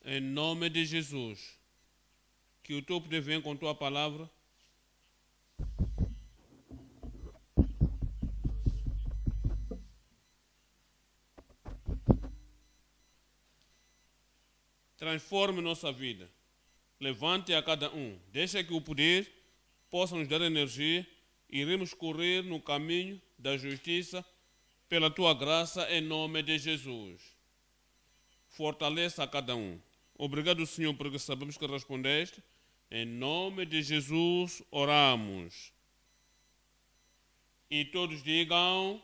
Em nome de Jesus. Que o teu poder venha com tua palavra. Transforme nossa vida. Levante a cada um. Deixa que o poder possa nos dar energia. Iremos correr no caminho da justiça pela tua graça, em nome de Jesus. Fortaleça a cada um. Obrigado, Senhor, porque sabemos que respondeste. Em nome de Jesus oramos. E todos digam: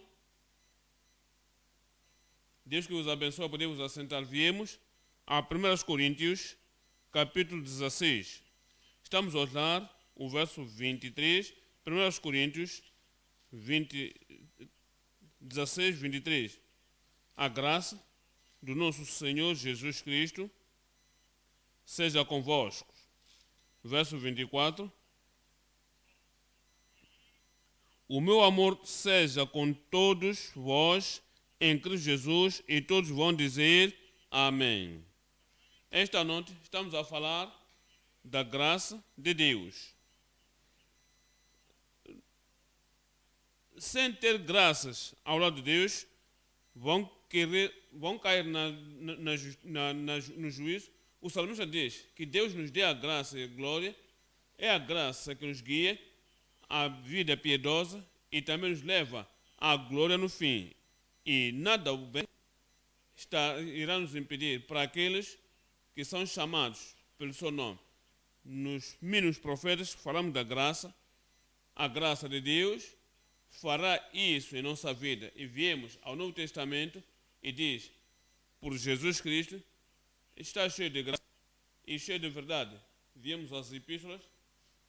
Deus que os abençoe, podemos assentar. Viemos a 1 Coríntios, capítulo 16. Estamos a olhar o verso 23, 1 Coríntios 16, 23. A graça do nosso Senhor Jesus Cristo seja convosco. Verso 24. O meu amor seja com todos vós em Cristo Jesus, e todos vão dizer amém. Esta noite estamos a falar da graça de Deus. Sem ter graças ao lado de Deus, vão cair no juízo. O salmista diz que Deus nos dê a graça e a glória. É a graça que nos guia à vida piedosa e também nos leva à glória no fim. E nada o bem irá nos impedir para aqueles que são chamados pelo seu nome. Nos mínimos profetas falamos da graça. A graça de Deus fará isso em nossa vida. E viemos ao Novo Testamento e diz: por Jesus Cristo está cheio de graça e cheio de verdade. Viemos às epístolas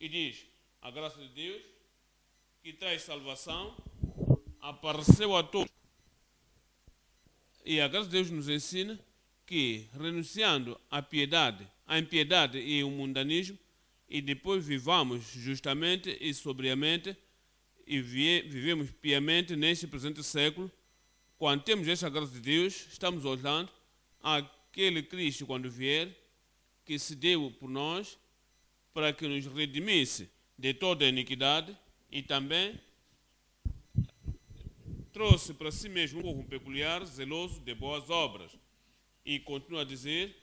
e diz: a graça de Deus que traz salvação apareceu a todos. E a graça de Deus nos ensina que, renunciando à impiedade e ao mundanismo, e depois vivamos justamente e sobriamente e vivemos piamente neste presente século. Quando temos esta graça de Deus, estamos olhando àquele Cristo, quando vier, que se deu por nós para que nos redimisse de toda a iniquidade e também trouxe para si mesmo um povo peculiar, zeloso de boas obras. E continua a dizer,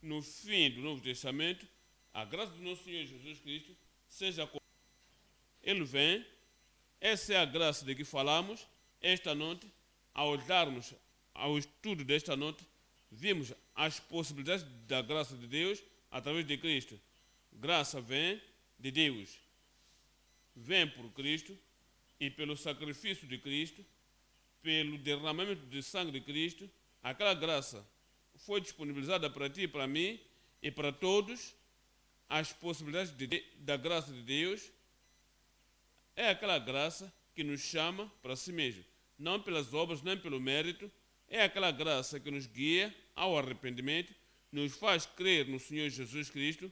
no fim do Novo Testamento, a graça do nosso Senhor Jesus Cristo seja com Ele vem. Essa é a graça de que falamos esta noite. Ao olharmos ao estudo desta noite, vimos as possibilidades da graça de Deus através de Cristo. Graça vem de Deus, vem por Cristo e pelo sacrifício de Cristo, pelo derramamento de sangue de Cristo. Aquela graça foi disponibilizada para ti e para mim e para todos. As possibilidades da graça de Deus é aquela graça que nos chama para si mesmo, não pelas obras, nem pelo mérito. É aquela graça que nos guia ao arrependimento, nos faz crer no Senhor Jesus Cristo.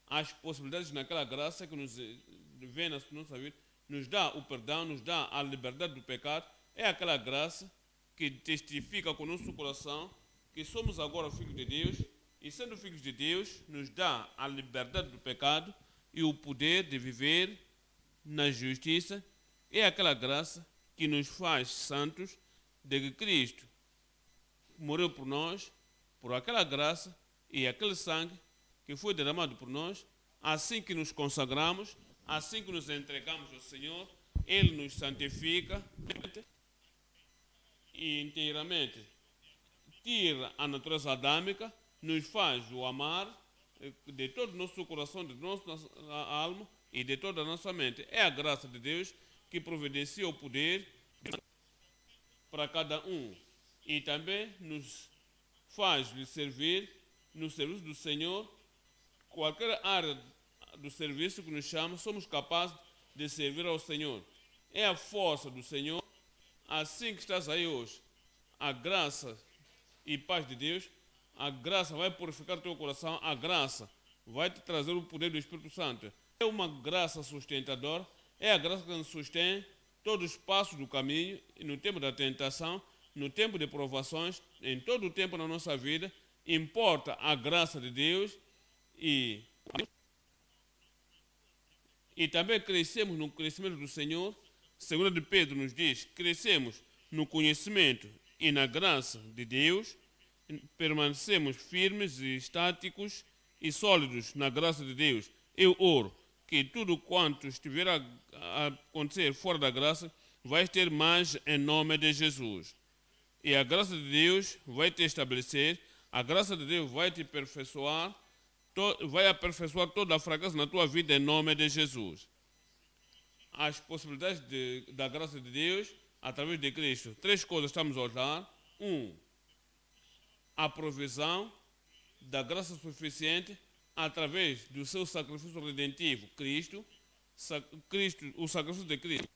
As possibilidades naquela graça que nos vem na nossa vida, nos dá o perdão, nos dá a liberdade do pecado. É aquela graça que testifica com o nosso coração que somos agora filhos de Deus, e sendo filhos de Deus, nos dá a liberdade do pecado e o poder de viver na justiça. É aquela graça que nos faz santos, de que Cristo morreu por nós, por aquela graça e aquele sangue que foi derramado por nós. Assim que nos consagramos, assim que nos entregamos ao Senhor, Ele nos santifica e inteiramente tira a natureza adâmica, nos faz o amar de todo o nosso coração, de nossa alma e de toda a nossa mente. É a graça de Deus que providencia o poder para cada um e também nos faz lhe servir no serviço do Senhor. Qualquer área do serviço que nos chama, somos capazes de servir ao Senhor. É a força do Senhor. Assim que estás aí hoje, a graça e paz de Deus, a graça vai purificar o teu coração, a graça vai te trazer o poder do Espírito Santo. É uma graça sustentadora, é a graça que nos sustém todos os passos do caminho, no tempo da tentação, no tempo de provações, em todo o tempo na nossa vida. importa a graça de Deus e também crescemos no conhecimento do Senhor. 2 de Pedro nos diz, crescemos no conhecimento e na graça de Deus, permanecemos firmes e estáticos e sólidos na graça de Deus. Eu oro que tudo quanto estiver a acontecer fora da graça vai ter mais em nome de Jesus. E a graça de Deus vai te estabelecer, a graça de Deus vai te aperfeiçoar, vai aperfeiçoar toda a fraqueza na tua vida em nome de Jesus. As possibilidades da graça de Deus através de Cristo. 3 coisas estamos a olhar. 1. A provisão da graça suficiente através do seu sacrifício redentivo, Cristo, o sacrifício de Cristo.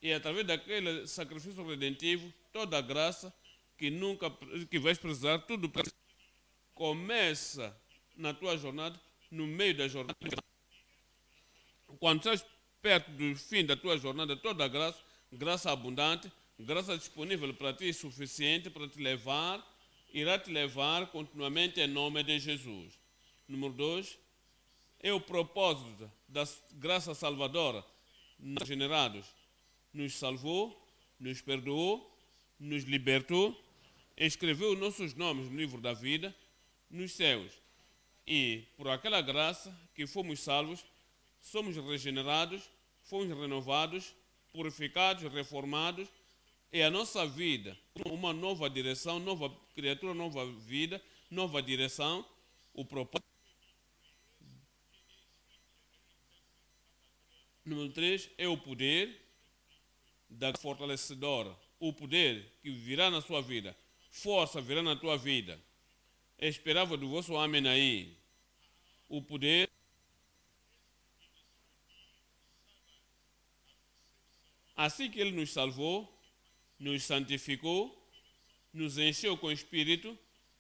E através daquele sacrifício redentivo, toda a graça que vais precisar, tudo começa na tua jornada, no meio da jornada. Quando estás perto do fim da tua jornada, toda a graça abundante, graça disponível para ti, suficiente para te levar, irá te levar continuamente em nome de Jesus. Número 2, é o propósito da graça salvadora, nos generados, nos salvou, nos perdoou, nos libertou, escreveu nossos nomes no livro da vida, nos céus. E por aquela graça que fomos salvos, somos regenerados, fomos renovados, purificados, reformados, e a nossa vida, uma nova direção, nova criatura, nova vida, nova direção, o propósito. Número 3 é o poder da fortalecedora, o poder que virá na sua vida, força virá na tua vida. Esperava do vosso amém aí. O poder assim que Ele nos salvou, nos santificou, nos encheu com o Espírito,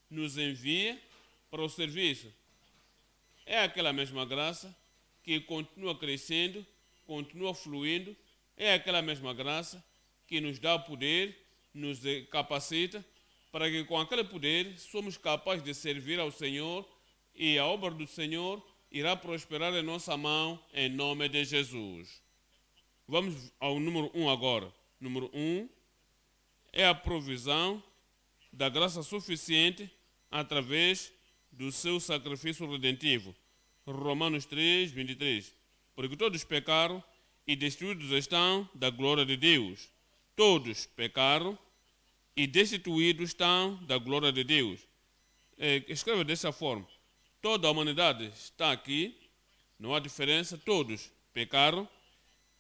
nos envia para o serviço. É aquela mesma graça que continua crescendo, continua fluindo, é aquela mesma graça que nos dá poder, nos capacita, para que com aquele poder somos capazes de servir ao Senhor e a obra do Senhor irá prosperar em nossa mão, em nome de Jesus. Vamos ao número 1 agora. Número 1 é a provisão da graça suficiente através do seu sacrifício redentivo. Romanos 3, 23. Porque todos pecaram e destituídos estão da glória de Deus. Todos pecaram e destituídos estão da glória de Deus. Escreve dessa forma. Toda a humanidade está aqui, não há diferença, todos pecaram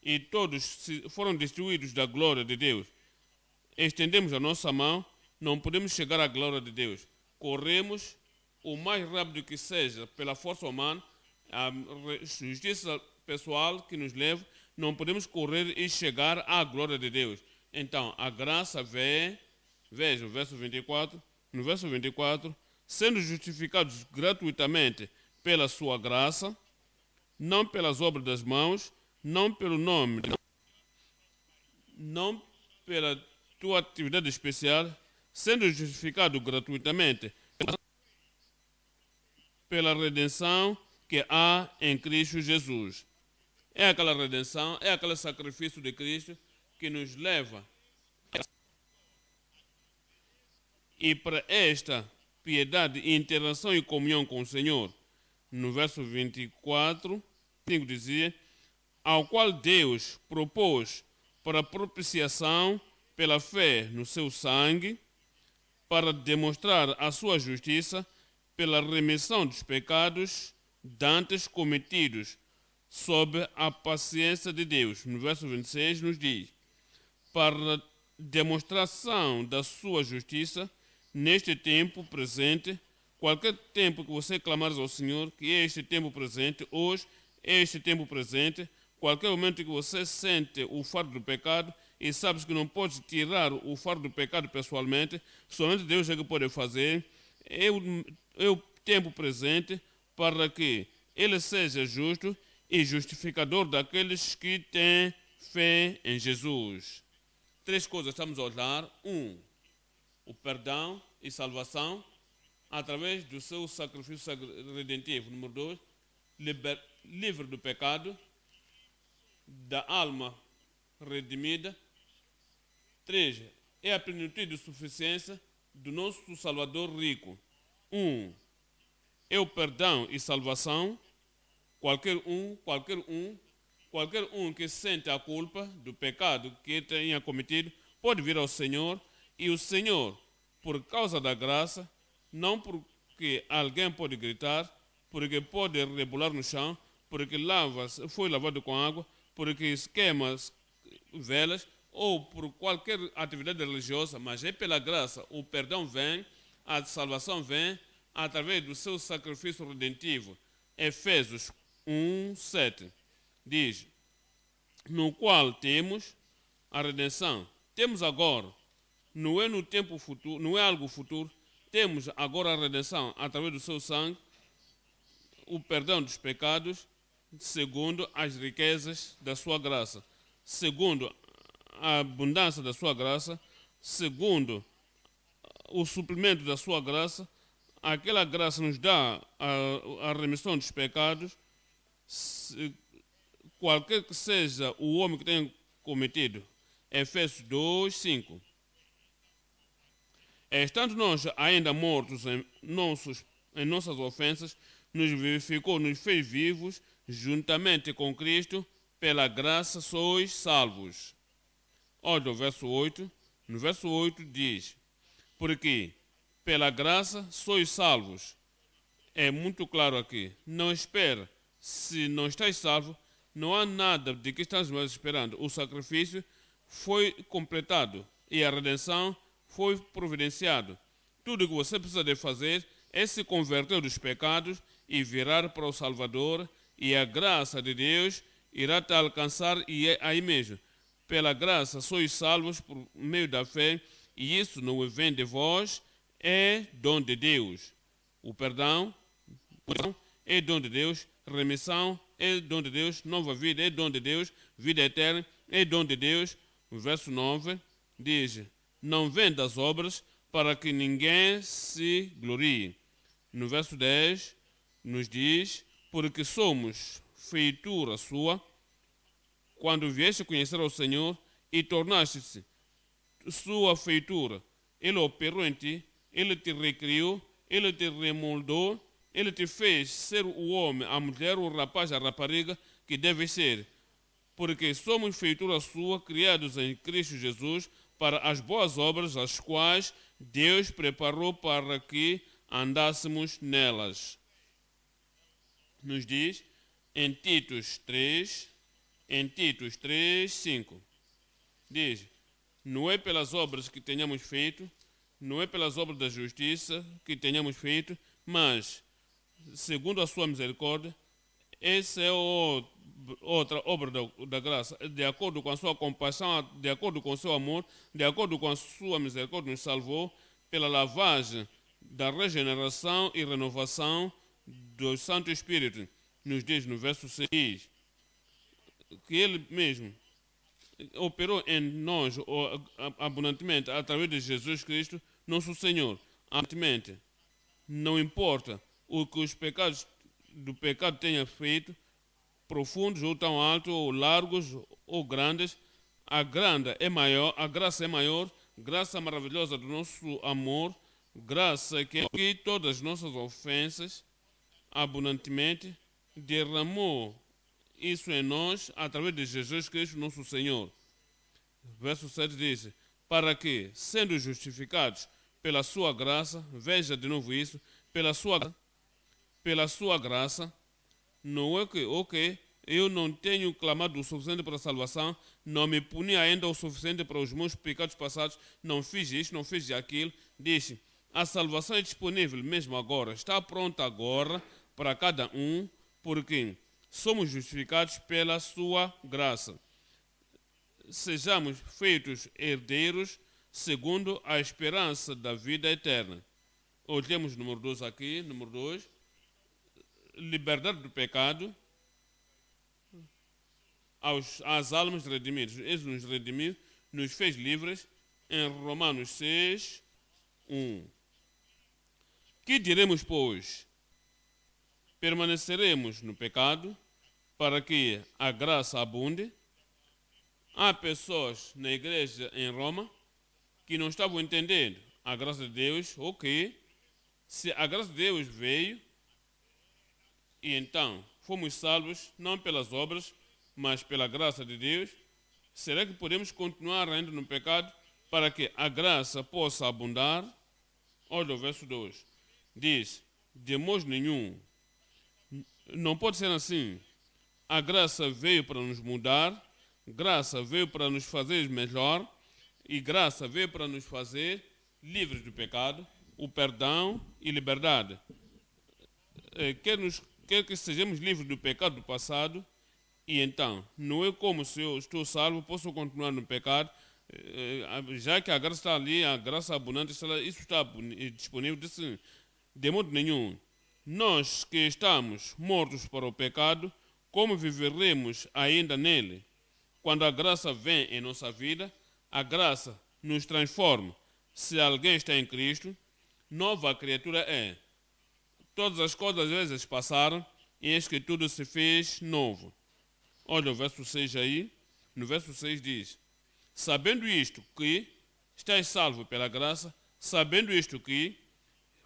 e todos foram destituídos da glória de Deus. Estendemos a nossa mão, não podemos chegar à glória de Deus. Corremos o mais rápido que seja pela força humana, a justiça pessoal que nos leva, não podemos correr e chegar à glória de Deus. Então, a graça vem, veja o verso 24, no verso 24, sendo justificados gratuitamente pela sua graça, não pelas obras das mãos, não pelo nome, não pela tua atividade especial, sendo justificado gratuitamente pela redenção que há em Cristo Jesus. É aquela redenção, é aquele sacrifício de Cristo que nos leva. E para esta piedade, interação e comunhão com o Senhor, no verso 24, 5 dizia, ao qual Deus propôs para propiciação pela fé no seu sangue, para demonstrar a sua justiça pela remissão dos pecados dantes cometidos sob a paciência de Deus. No verso 26 nos diz, para demonstração da sua justiça neste tempo presente, qualquer tempo que você clamar ao Senhor, que é este tempo presente, hoje é este tempo presente, qualquer momento que você sente o fardo do pecado e sabe que não pode tirar o fardo do pecado pessoalmente, somente Deus é que pode fazer, é o tempo presente para que Ele seja justo e justificador daqueles que têm fé em Jesus. 3 coisas estamos a olhar. 1, o perdão e salvação através do seu sacrifício redentivo. Número 2, livre do pecado, da alma redimida. 3, é a plenitude e suficiência do nosso Salvador rico. 1, é o perdão e salvação. Qualquer um que sente a culpa do pecado que tenha cometido pode vir ao Senhor, e o Senhor, por causa da graça, não porque alguém pode gritar, porque pode rebolar no chão, porque foi lavado com água, porque queima velas, ou por qualquer atividade religiosa, mas é pela graça. O perdão vem, a salvação vem, através do seu sacrifício redentivo. Efésios 1:7 diz, no qual temos a redenção. Temos agora, não é no tempo futuro, não é algo futuro, temos agora a redenção através do seu sangue, o perdão dos pecados, segundo as riquezas da sua graça, segundo a abundância da sua graça, segundo o suprimento da sua graça. Aquela graça nos dá a remissão dos pecados, qualquer que seja o homem que tenha cometido. Efésios 2:5. Estando nós ainda mortos em nossas ofensas, nos vivificou, nos fez vivos, juntamente com Cristo, pela graça sois salvos. Olha o verso 8. No verso 8 diz, porque pela graça sois salvos. É muito claro aqui. Não espera. Se não estás salvo, não há nada de que estás mais esperando. O sacrifício foi completado e a redenção foi providenciado. Tudo o que você precisa de fazer é se converter dos pecados e virar para o Salvador, e a graça de Deus irá te alcançar, e é aí mesmo. Pela graça sois salvos por meio da fé, e isso não vem de vós, é dom de Deus. O perdão é dom de Deus, remissão é dom de Deus, nova vida é dom de Deus, vida eterna é dom de Deus. O verso 9 diz, não vem das obras para que ninguém se glorie. No verso 10 nos diz, porque somos feitura sua, quando vieste conhecer ao Senhor e tornaste-se sua feitura. Ele operou em ti, ele te recriou, ele te remoldou, ele te fez ser o homem, a mulher, o rapaz, a rapariga que deve ser. Porque somos feitura sua, criados em Cristo Jesus, para as boas obras, as quais Deus preparou para que andássemos nelas. Nos diz em Titos 3:5, diz, não é pelas obras que tenhamos feito, não é pelas obras da justiça que tenhamos feito, mas, segundo a sua misericórdia, essa é outra obra da graça, de acordo com a sua compaixão, de acordo com o seu amor, de acordo com a sua misericórdia, nos salvou pela lavagem da regeneração e renovação do Santo Espírito. Nos diz no verso 6 que Ele mesmo operou em nós abundantemente através de Jesus Cristo, nosso Senhor. Abundantemente. Não importa o que os pecados do pecado tenham feito, profundos ou tão altos, ou largos ou grandes, a graça é maior, graça maravilhosa do nosso amor, graça que todas as nossas ofensas abundantemente derramou isso em nós através de Jesus Cristo, nosso Senhor. Verso 7 diz, para que, sendo justificados pela sua graça, veja de novo isso, pela sua graça, não é que, eu não tenho clamado o suficiente para a salvação, não me puni ainda o suficiente para os meus pecados passados, não fiz isto, não fiz aquilo. Disse, a salvação é disponível mesmo agora, está pronta agora para cada um, porque somos justificados pela sua graça. Sejamos feitos herdeiros segundo a esperança da vida eterna. Olhemos número 2 aqui, número 2. Liberdade do pecado às almas redimidas. Ele nos redimiu, nos fez livres em Romanos 6:1. Que diremos, pois? Permaneceremos no pecado para que a graça abunde? Há pessoas na igreja em Roma que não estavam entendendo a graça de Deus, ok? Se a graça de Deus veio, e então fomos salvos não pelas obras, mas pela graça de Deus, será que podemos continuar ainda no pecado para que a graça possa abundar? Olha o verso 2. Diz, de modo nenhum, não pode ser assim. A graça veio para nos mudar, graça veio para nos fazer melhor, e graça veio para nos fazer livres do pecado, o perdão e liberdade. Quer que sejamos livres do pecado do passado, e então, não é como se eu estou salvo, posso continuar no pecado, já que a graça está ali, a graça abundante, isso está disponível, de modo nenhum. Nós que estamos mortos para o pecado, como viveremos ainda nele? Quando a graça vem em nossa vida, a graça nos transforma. Se alguém está em Cristo, nova criatura é. Todas as coisas às vezes passaram e eis que tudo se fez novo. Olha o verso 6 aí. No verso 6 diz, sabendo isto que estás salvo pela graça, sabendo isto que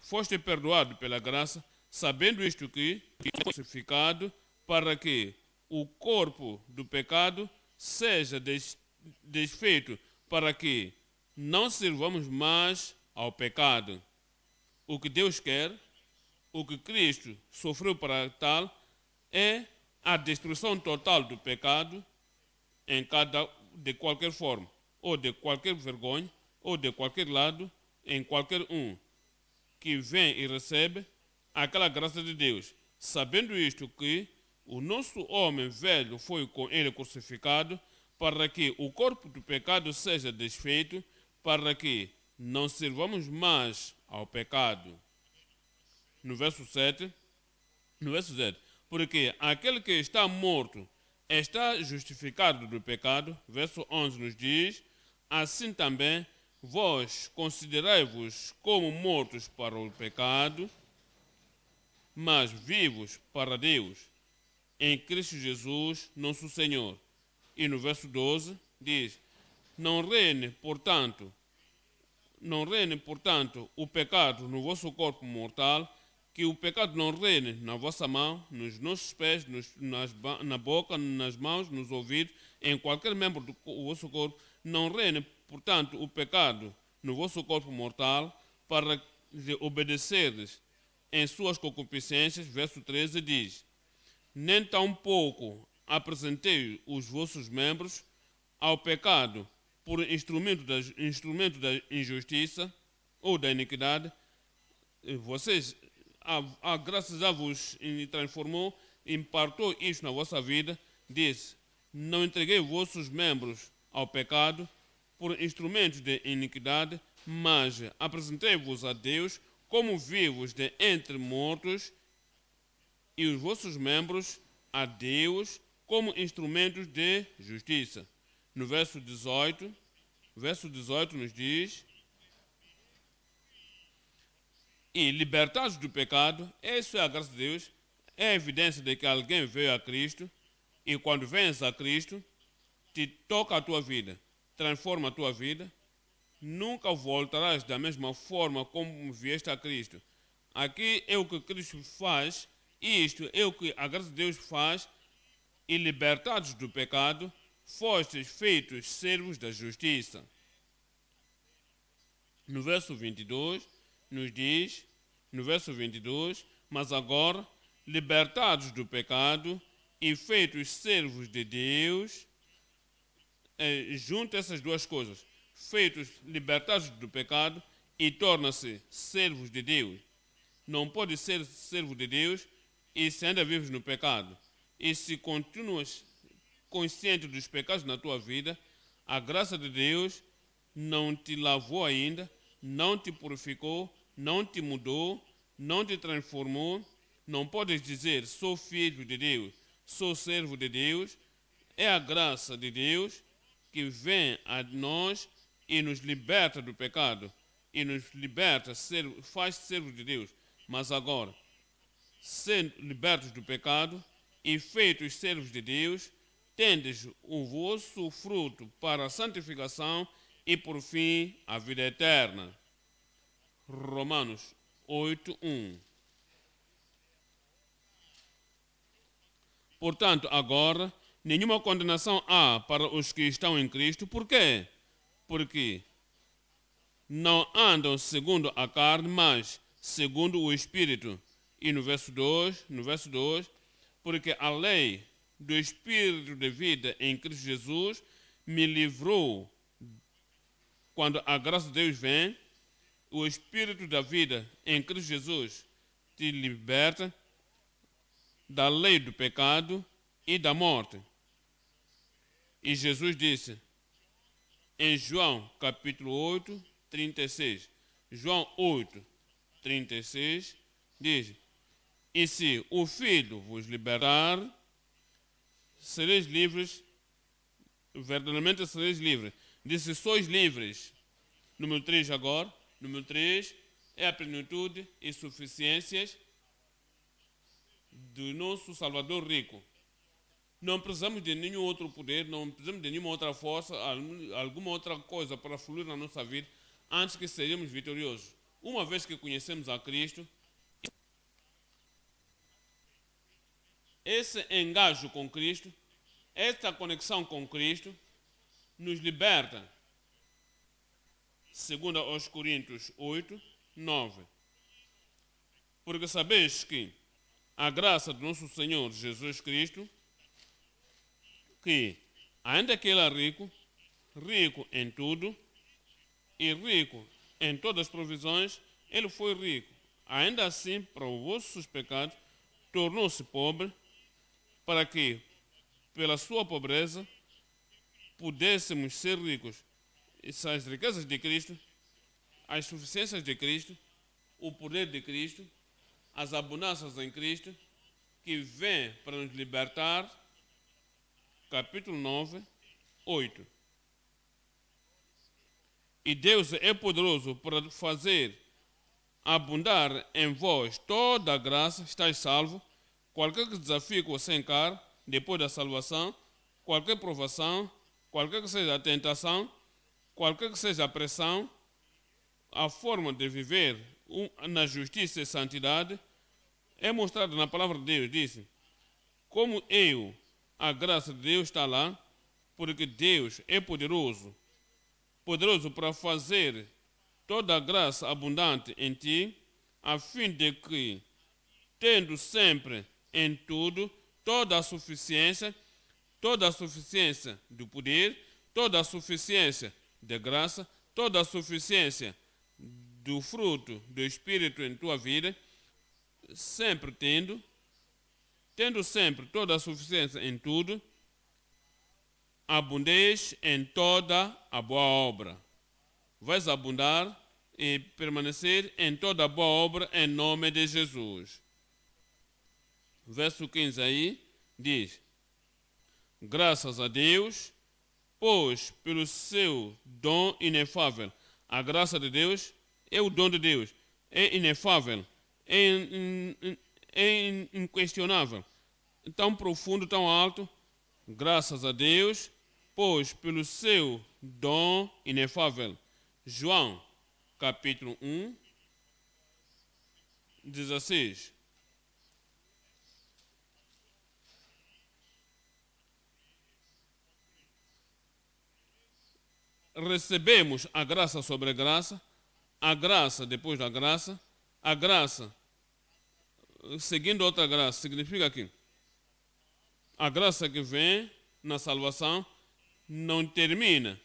foste perdoado pela graça, sabendo isto que é crucificado para que o corpo do pecado seja desfeito, para que não sirvamos mais ao pecado. O que Deus quer, o que Cristo sofreu para tal, é a destruição total do pecado de qualquer forma, ou de qualquer vergonha, ou de qualquer lado, em qualquer um que vem e recebe aquela graça de Deus, sabendo isto que o nosso homem velho foi com ele crucificado, para que o corpo do pecado seja desfeito, para que não sirvamos mais ao pecado. No verso 7, porque aquele que está morto está justificado do pecado. Verso 11 nos diz, assim também vós considerai-vos como mortos para o pecado, mas vivos para Deus, em Cristo Jesus, nosso Senhor. E no verso 12 diz, não reine, portanto, o pecado no vosso corpo mortal, que o pecado não reine na vossa mão, nos nossos pés, na boca, nas mãos, nos ouvidos, em qualquer membro do vosso corpo. Não reine, portanto, o pecado no vosso corpo mortal, para obedeceres em suas concupiscências. Verso 13 diz, nem tampouco apresentei os vossos membros ao pecado por instrumento da injustiça ou da iniquidade. Vocês, a graça já vos transformou, impartou isso na vossa vida. Diz, não entreguei vossos membros ao pecado por instrumentos de iniquidade, mas apresentei-vos a Deus como vivos de entre mortos, e os vossos membros a Deus como instrumentos de justiça. No verso 18 nos diz, e libertados do pecado, essa é a graça de Deus, é a evidência de que alguém veio a Cristo, e quando vens a Cristo, te toca a tua vida, transforma a tua vida, nunca voltarás da mesma forma como vieste a Cristo. Aqui é o que Cristo faz, isto é o que a graça de Deus faz, e libertados do pecado, fostes feitos servos da justiça. No verso 22, nos diz, mas agora, libertados do pecado e feitos servos de Deus, junta essas duas coisas, libertados do pecado e torna-se servos de Deus. Não pode ser servo de Deus e se ainda vives no pecado. E se continuas consciente dos pecados na tua vida, a graça de Deus não te lavou ainda, não te purificou, não te mudou, não te transformou. Não podes dizer, sou filho de Deus, sou servo de Deus. É a graça de Deus que vem a nós e nos liberta do pecado, e nos liberta, faz servo de Deus. Mas agora, sendo libertos do pecado e feitos servos de Deus, tendes o vosso fruto para a santificação e, por fim, a vida eterna. Romanos 8:1. Portanto, agora, nenhuma condenação há para os que estão em Cristo. Por quê? Porque não andam segundo a carne, mas segundo o Espírito. E no verso 2, porque a lei do Espírito de vida em Cristo Jesus me livrou. Quando a graça de Deus vem, o Espírito da vida em Cristo Jesus te liberta da lei do pecado e da morte. E Jesus disse em João capítulo 8, 36. João 8, 36 diz: e se o Filho vos libertar, sereis livres, verdadeiramente sereis livres. Disse: sois livres. Número 3 agora. Número 3 é a plenitude e suficiências do nosso Salvador rico. Não precisamos de nenhum outro poder, não precisamos de nenhuma outra força, alguma outra coisa para fluir na nossa vida antes que sejamos vitoriosos. Uma vez que conhecemos a Cristo, esse engajo com Cristo, esta conexão com Cristo, nos liberta. Segundo aos Coríntios 8, 9. Porque sabeis que a graça do nosso Senhor Jesus Cristo, que, ainda que ele é rico, rico em tudo, e rico em todas as provisões, ele foi rico. Ainda assim, para os vossos pecados, tornou-se pobre, para que, pela sua pobreza, pudéssemos ser ricos. Essas riquezas de Cristo, as suficiências de Cristo, o poder de Cristo, as abundâncias em Cristo, que vem para nos libertar. Capítulo 9, 8. E Deus é poderoso para fazer abundar em vós toda a graça, estáis salvo. Qualquer desafio que você encara depois da salvação, qualquer provação, qualquer que seja a tentação, qualquer que seja a pressão, a forma de viver na justiça e santidade é mostrada na palavra de Deus. Disse: como a graça de Deus está lá, porque Deus é poderoso para fazer toda a graça abundante em ti, a fim de que, tendo sempre em tudo toda a suficiência do poder, toda a suficiência de graça, toda a suficiência do fruto do Espírito em tua vida, sempre tendo sempre toda a suficiência em tudo, abundeis em toda a boa obra. Vais abundar e permanecer em toda a boa obra em nome de Jesus. Verso 15 aí diz: graças a Deus, pois pelo seu dom inefável. A graça de Deus é o dom de Deus, é inefável, é inquestionável, tão profundo, tão alto. Graças a Deus, pois pelo seu dom inefável. João, capítulo 1, 16. Recebemos a graça sobre a graça depois da graça, a graça seguindo outra graça. Significa que a graça que vem na salvação não termina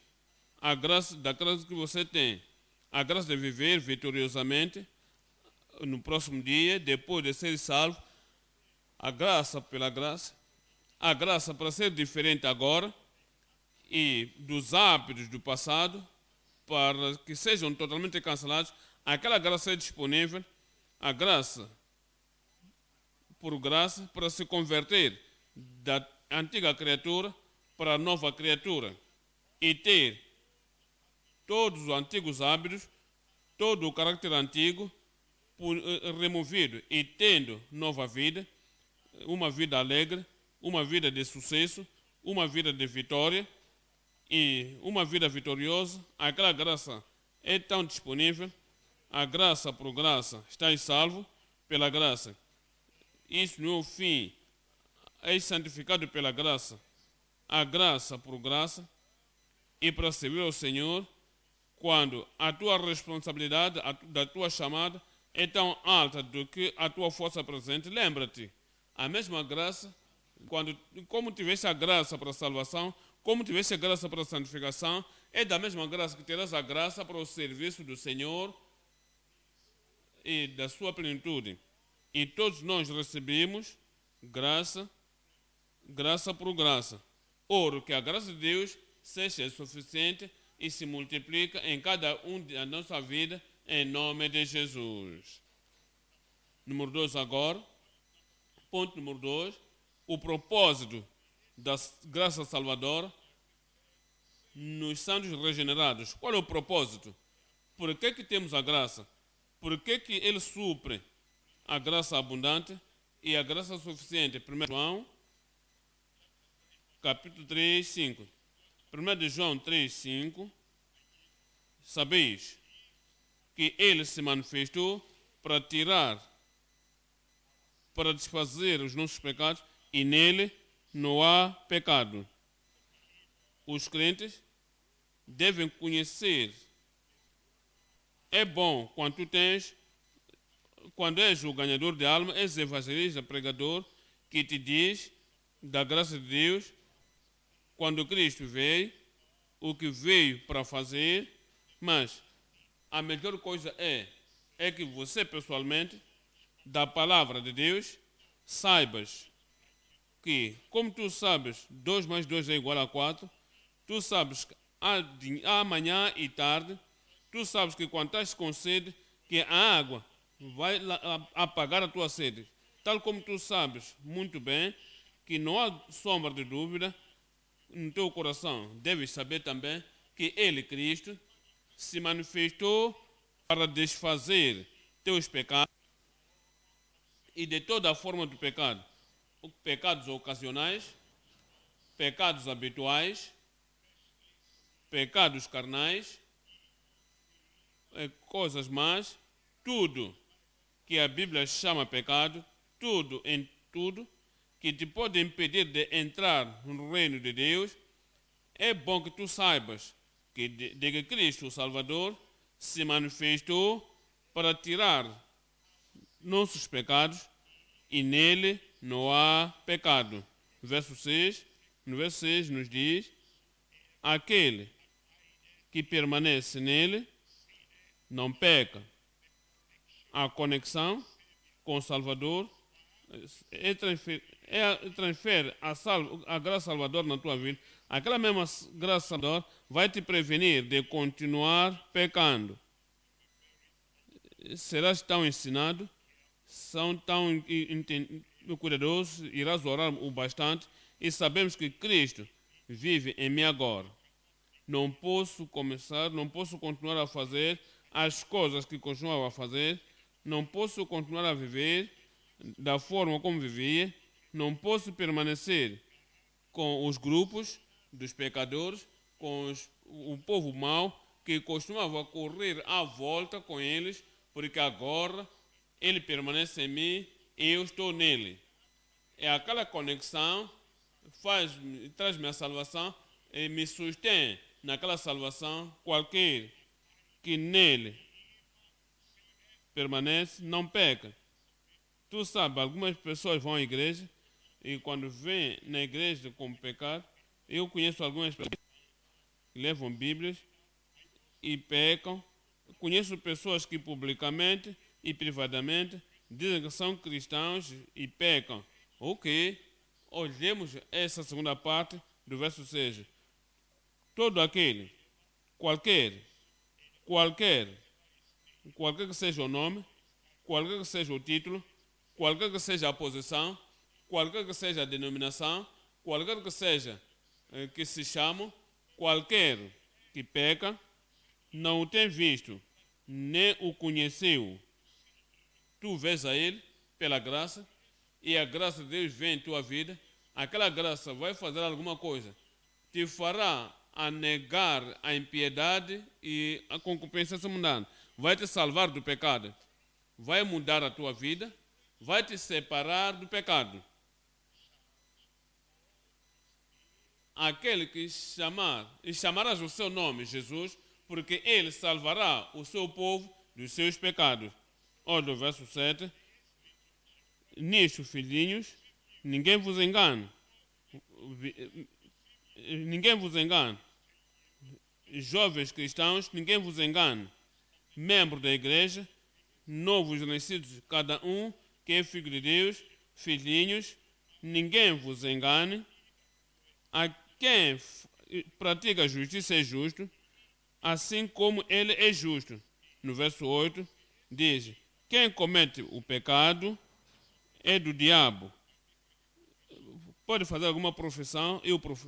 a graça da graça que você tem, a graça de viver vitoriosamente no próximo dia, depois de ser salvo, a graça pela graça, a graça para ser diferente agora e dos hábitos do passado, para que sejam totalmente cancelados. Aquela graça é disponível, a graça por graça, para se converter da antiga criatura para a nova criatura e ter todos os antigos hábitos, todo o caráter antigo removido e tendo nova vida, uma vida alegre, uma vida de sucesso, uma vida de vitória e uma vida vitoriosa. Aquela graça é tão disponível. A graça por graça estás salvo pela graça. Isso não é o fim. És santificado pela graça. A graça por graça. E para servir ao Senhor, quando a tua responsabilidade da tua chamada é tão alta do que a tua força presente, lembra-te, a mesma graça, como tiveste a graça para a salvação, como tiveste a graça para a santificação, é da mesma graça que terás a graça para o serviço do Senhor e da sua plenitude. E todos nós recebemos graça por graça. Oro que a graça de Deus seja suficiente e se multiplica em cada um da nossa vida, em nome de Jesus. Número 2 agora. Ponto número 2. O propósito da graça salvadora nos santos regenerados. Qual é o propósito? Por que temos a graça? Por que ele supre a graça abundante e a graça suficiente? 1 João, capítulo 3, 5. 1 João 3, 5. Sabeis que ele se manifestou para desfazer os nossos pecados e nele não há pecado. Os crentes devem conhecer. É bom quando és o ganhador de alma, és evangelista, pregador, que te diz da graça de Deus, quando Cristo veio, o que veio para fazer, mas a melhor coisa é que você pessoalmente, da palavra de Deus, saibas que, como tu sabes, 2 mais 2 é igual a 4, tu sabes que amanhã e tarde, tu sabes que quando estás com sede, que a água vai apagar a tua sede. Tal como tu sabes muito bem que não há sombra de dúvida no teu coração, deves saber também que Ele, Cristo, se manifestou para desfazer teus pecados e de toda a forma do pecado. Pecados ocasionais, pecados habituais, pecados carnais, coisas más, tudo que a Bíblia chama pecado, tudo em tudo que te pode impedir de entrar no reino de Deus. É bom que tu saibas que de que Cristo, o Salvador, se manifestou para tirar nossos pecados e nele não há pecado. No verso 6 nos diz: aquele que permanece nele não peca. A conexão com o Salvador transfere a graça salvadora na tua vida. Aquela mesma graça salvadora vai te prevenir de continuar pecando. Serás tão ensinado, são tão cuidadoso, irás orar o bastante e sabemos que Cristo vive em mim agora. Não posso continuar a fazer as coisas que continuava a fazer, não posso continuar a viver da forma como vivia, não posso permanecer com os grupos dos pecadores, com o povo mau que costumava correr à volta com eles, porque agora ele permanece em mim e eu estou nele. É aquela conexão traz-me a salvação e me sustém naquela salvação. Qualquer que nele permanece não peca. Tu sabes, algumas pessoas vão à igreja e quando vêm na igreja com pecado, eu conheço algumas pessoas que levam Bíblias e pecam. Conheço pessoas que publicamente e privadamente dizem que são cristãos e pecam. Ok, olhemos essa segunda parte do verso 6. Todo aquele, qualquer que seja o nome, qualquer que seja o título, qualquer que seja a posição, qualquer que seja a denominação, qualquer que seja que se chama, qualquer que peca, não o tem visto, nem o conheceu. tu vês a Ele pela graça, e a graça de Deus vem em tua vida, aquela graça vai fazer alguma coisa, te fará a negar a impiedade e a concupiscência mundana, vai te salvar do pecado, vai mudar a tua vida, vai te separar do pecado. Aquele que chamar, e chamarás o seu nome, Jesus, porque ele salvará o seu povo dos seus pecados. Olha o verso 7. Nisto, filhinhos, ninguém vos engane. Ninguém vos engane. Jovens cristãos, ninguém vos engane. Membros da igreja, novos nascidos, cada um que é filho de Deus, filhinhos, ninguém vos engane. A quem pratica a justiça é justo, assim como ele é justo. No verso 8, diz: quem comete o pecado é do diabo. Pode fazer alguma profissão,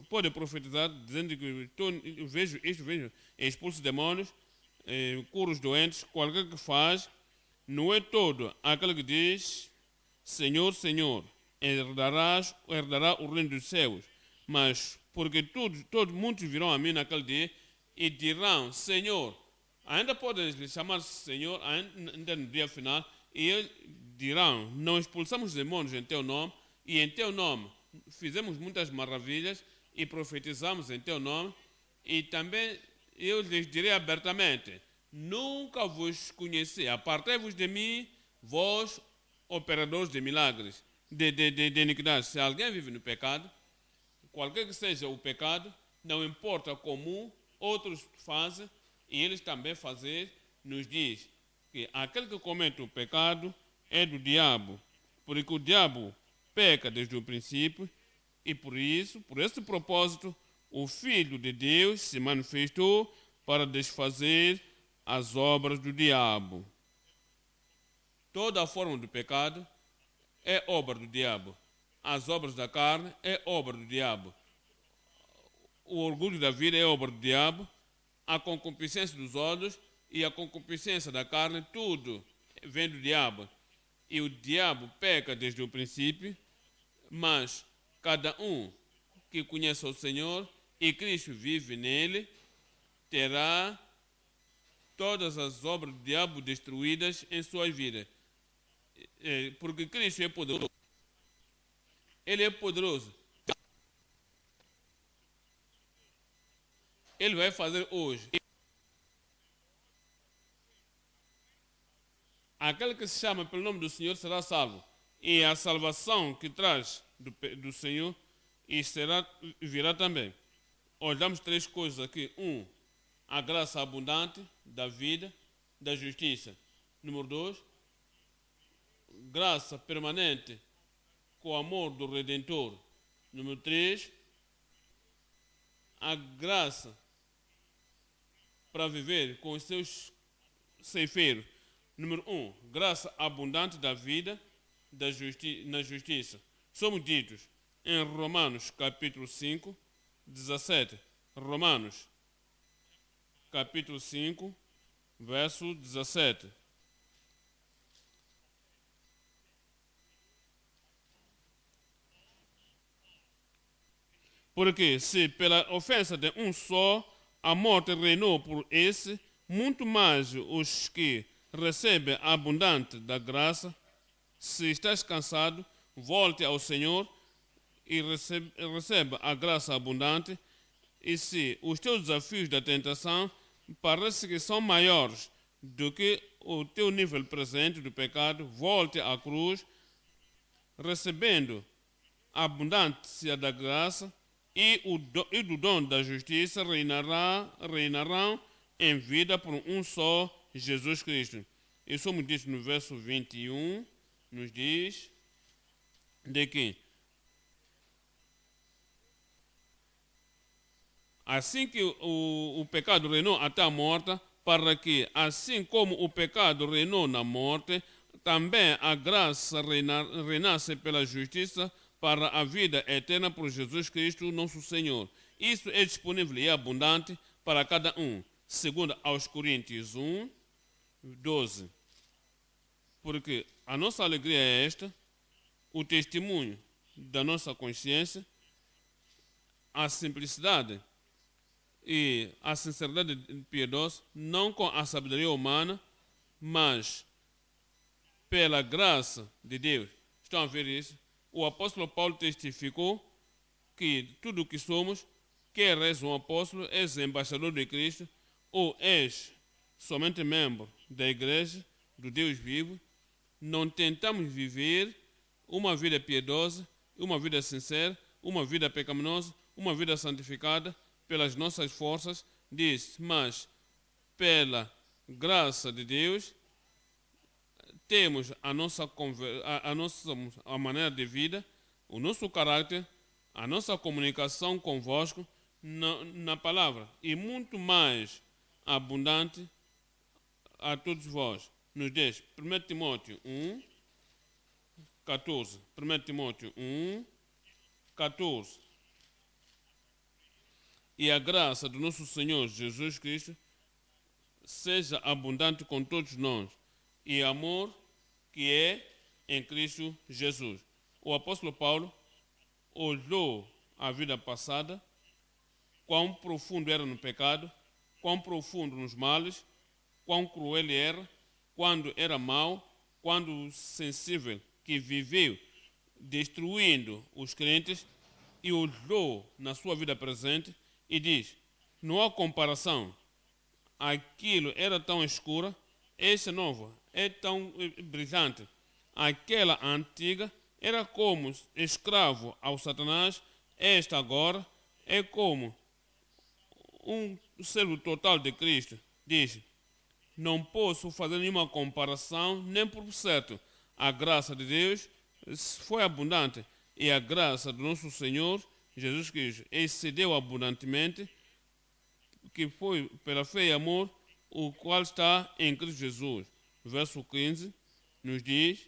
pode profetizar, dizendo que eu vejo isto, expulso demônios, cura os doentes, qualquer que faz, não é todo aquele que diz: Senhor, Senhor, herdará o reino dos céus. Mas porque muitos virão a mim naquele dia e dirão: Senhor, ainda podem lhe chamar Senhor, ainda no dia final, e eles dirão: não expulsamos demônios em teu nome, e em teu nome fizemos muitas maravilhas, e profetizamos em teu nome, e também eu lhes direi abertamente: nunca vos conheci, apartai-vos de mim, vós, operadores de milagres, de iniquidade. Se alguém vive no pecado, qualquer que seja o pecado, não importa como outros fazem, e eles também fazem, nos diz que aquele que comete o pecado é do diabo, porque o diabo peca desde o princípio, e por esse propósito, o Filho de Deus se manifestou para desfazer as obras do diabo. Toda a forma do pecado é obra do diabo. As obras da carne é obra do diabo. O orgulho da vida é obra do diabo. A concupiscência dos olhos e a concupiscência da carne, tudo vem do diabo. E o diabo peca desde o princípio, mas cada um que conhece o Senhor e Cristo vive nele, terá todas as obras do diabo destruídas em sua vida. Porque Cristo é poderoso. Ele é poderoso. Ele vai fazer hoje. Aquele que se chama pelo nome do Senhor será salvo. E a salvação que traz do Senhor e virá também. Olhamos três coisas aqui. A graça abundante da vida, da justiça. Número 2, graça permanente com o amor do Redentor. Número 3, a graça para viver com os seus ceifeiros. Número 1, graça abundante da vida na justiça. Somos ditos em Romanos capítulo 5, 17. Romanos capítulo 5, verso 17. Porque se pela ofensa de um só a morte reinou por esse, muito mais os que recebem a abundante da graça. Se estás cansado, volte ao Senhor e receba a graça abundante. E se os teus desafios da tentação parecem que são maiores do que o teu nível presente do pecado, volte à cruz, recebendo a abundância da graça e do dom da justiça reinarão em vida por um só Jesus Cristo. E somos ditos no verso 21, nos diz de que assim que o pecado reinou até a morte, para que, assim como o pecado reinou na morte, também a graça reinasse pela justiça para a vida eterna por Jesus Cristo, nosso Senhor. Isso é disponível e abundante para cada um. Segundo aos Coríntios 1, 12. porque a nossa alegria é esta, o testemunho da nossa consciência, a simplicidade e a sinceridade piedosa, não com a sabedoria humana, mas pela graça de Deus. Estão a ver isso? O apóstolo Paulo testificou que tudo o que somos, quer és um apóstolo, és embaixador de Cristo, ou és somente membro da igreja do Deus vivo, não tentamos viver uma vida piedosa, uma vida sincera, uma vida pecaminosa, uma vida santificada pelas nossas forças, diz, mas pela graça de Deus, temos a maneira de vida, o nosso caráter, a nossa comunicação convosco na palavra, e muito mais abundante a todos vós. Nos diz 1 Timóteo 1, 14. 1 Timóteo 1, 14. E a graça do nosso Senhor Jesus Cristo seja abundante com todos nós, e amor que é em Cristo Jesus. O apóstolo Paulo olhou a vida passada, quão profundo era no pecado, quão profundo nos males, quão cruel ele era, quando era mau, quando sensível, que viveu destruindo os crentes, e olhou na sua vida presente e diz, não há comparação, aquilo era tão escuro, esse novo é tão brilhante, aquela antiga era como escravo ao Satanás, esta agora é como um servo total de Cristo. Diz, não posso fazer nenhuma comparação, nem por certo. A graça de Deus foi abundante e a graça do nosso Senhor Jesus Cristo excedeu abundantemente, que foi pela fé e amor, o qual está em Cristo Jesus. Verso 15 nos diz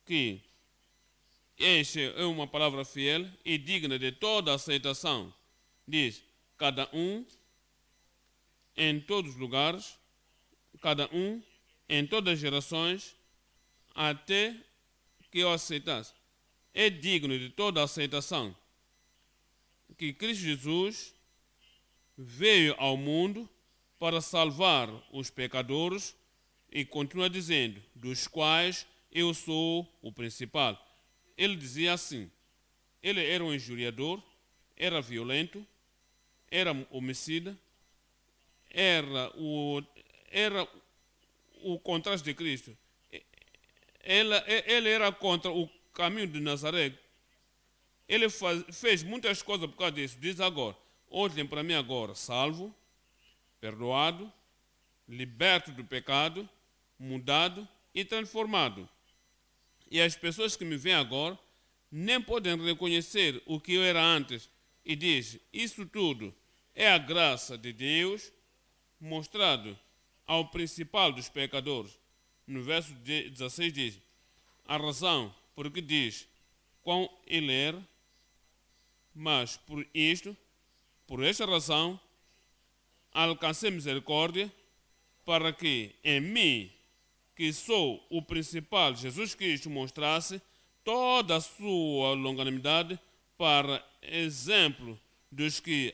que esta é uma palavra fiel e digna de toda aceitação. Diz, cada um em todos os lugares, cada um em todas as gerações, até que eu aceitasse. É digno de toda aceitação que Cristo Jesus veio ao mundo para salvar os pecadores e continua dizendo, dos quais eu sou o principal. Ele dizia assim, ele era um injuriador, era violento, era homicida, era o contraste de Cristo. Ele era contra o caminho de Nazaré. Ele fez muitas coisas por causa disso. Diz agora, olhem para mim agora, salvo, perdoado, liberto do pecado, mudado e transformado. E as pessoas que me veem agora nem podem reconhecer o que eu era antes. E diz, isso tudo é a graça de Deus mostrado ao principal dos pecadores. No verso 16 diz, a razão por que diz quão ele era, mas por esta razão, alcancei misericórdia para que em mim, que sou o principal, Jesus Cristo mostrasse toda a sua longanimidade para exemplo dos que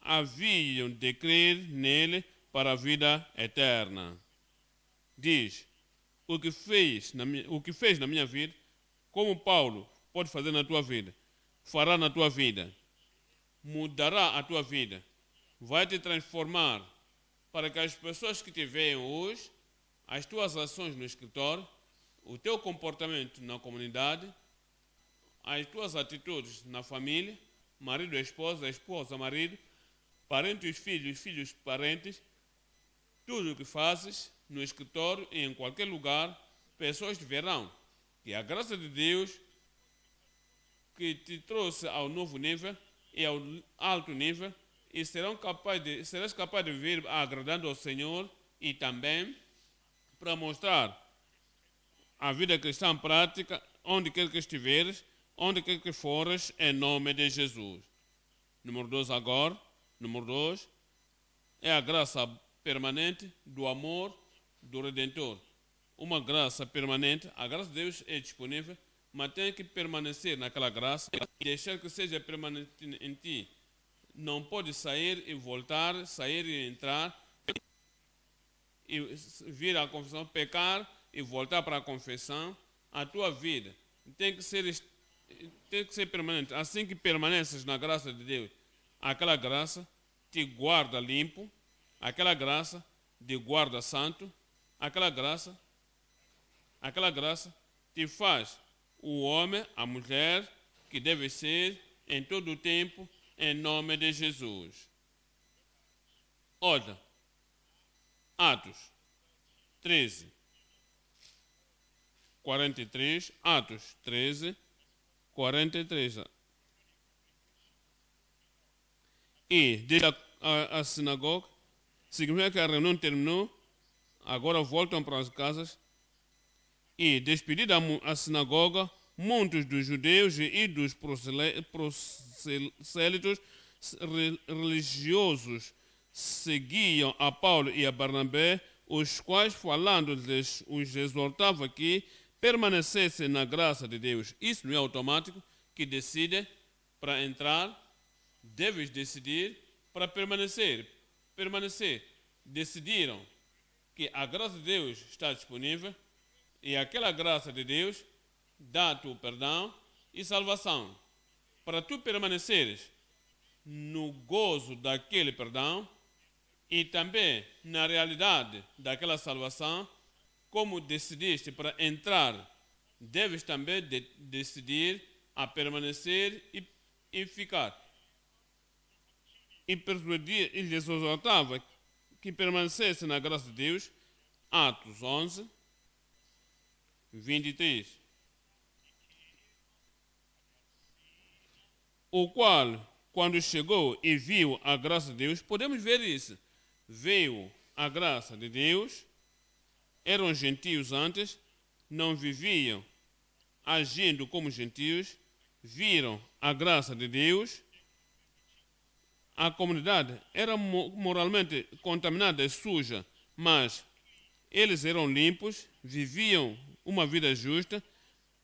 haviam de crer nele para a vida eterna. Diz, o que fez na minha vida, como Paulo pode fazer na tua vida, fará na tua vida, mudará a tua vida, vai te transformar para que as pessoas que te veem hoje, as tuas ações no escritório, o teu comportamento na comunidade, as tuas atitudes na família, marido, esposa, marido, parentes, filhos, parentes, tudo o que fazes no escritório e em qualquer lugar, pessoas te verão que a graça de Deus que te trouxe ao novo nível e ao alto nível e serás capaz de viver agradando ao Senhor e também para mostrar a vida cristã prática onde quer que estiveres, onde quer que fores, em nome de Jesus. Número 2 agora. Número 2 é a graça permanente do amor do Redentor. uma graça permanente. A graça de Deus é disponível, mas tem que permanecer naquela graça e deixar que seja permanente em ti. Não pode sair e voltar, sair e entrar, e vir à confissão, pecar e voltar para a confissão. A tua vida tem que ser permanente. Assim que permaneces na graça de Deus, aquela graça te guarda limpo, aquela graça te guarda santo, aquela graça te faz o homem, a mulher que deve ser em todo o tempo, em nome de Jesus. Olha, Atos 13, 43, Atos 13, 43. E desde a sinagoga, significa que a reunião terminou, agora voltam para as casas, e despedida a sinagoga, muitos dos judeus e dos prosélitos religiosos seguiam a Paulo e a Barnabé, os quais, falando-lhes, os exortava que permanecessem na graça de Deus. Isso não é automático, que decide para entrar, deves decidir para permanecer. Decidiram que a graça de Deus está disponível e aquela graça de Deus dá-te o perdão e salvação. Para tu permaneceres no gozo daquele perdão e também na realidade daquela salvação, como decidiste para entrar, deves também decidir a permanecer e ficar. E persuadir, e lhes exortava que permanecesse na graça de Deus. Atos 11, 23. O qual, quando chegou e viu a graça de Deus, podemos ver isso. Veio a graça de Deus, eram gentios antes, não viviam agindo como gentios, viram a graça de Deus. A comunidade era moralmente contaminada e suja, mas eles eram limpos, viviam uma vida justa.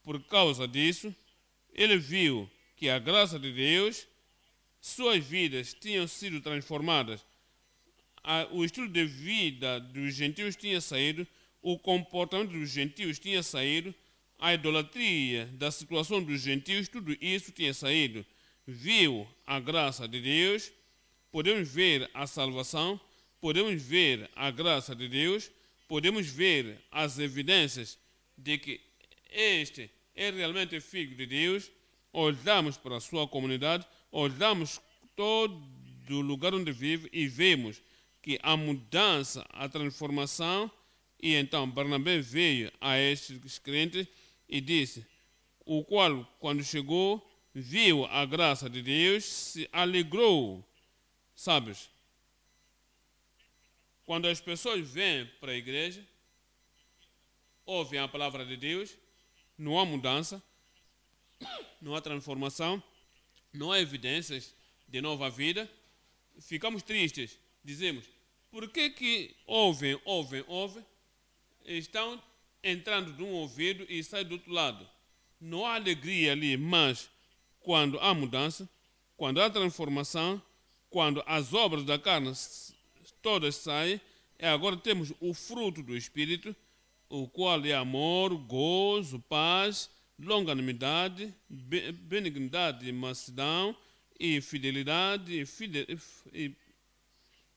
Por causa disso, ele viu que a graça de Deus, suas vidas tinham sido transformadas. O estilo de vida dos gentios tinha saído, o comportamento dos gentios tinha saído, a idolatria da situação dos gentios, tudo isso tinha saído. Viu a graça de Deus, podemos ver a salvação, podemos ver a graça de Deus, podemos ver as evidências de que este é realmente filho de Deus. Olhamos para a sua comunidade, olhamos todo o lugar onde vive e vemos que a mudança, a transformação, e então Barnabé veio a estes crentes e disse, o qual, quando chegou, viu a graça de Deus, se alegrou. Sabes, quando as pessoas vêm para a igreja, ouvem a palavra de Deus, não há mudança, não há transformação, não há evidências de nova vida, ficamos tristes, dizemos, por que ouvem, estão entrando de um ouvido e saem do outro lado? Não há alegria ali, mas quando há mudança, quando há transformação, quando as obras da carne todas saem, e agora temos o fruto do Espírito, o qual é amor, gozo, paz, longanimidade, benignidade, mansidão e fidelidade,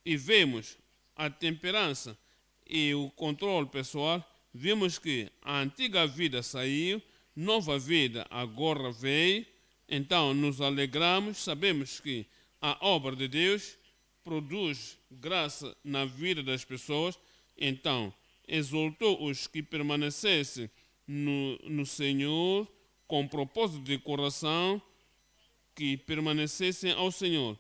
e vemos a temperança e o controle pessoal. Vimos que a antiga vida saiu, nova vida agora veio, então nos alegramos, sabemos que a obra de Deus produz graça na vida das pessoas, então exortou os que permanecessem no Senhor com propósito de coração, que permanecessem ao Senhor,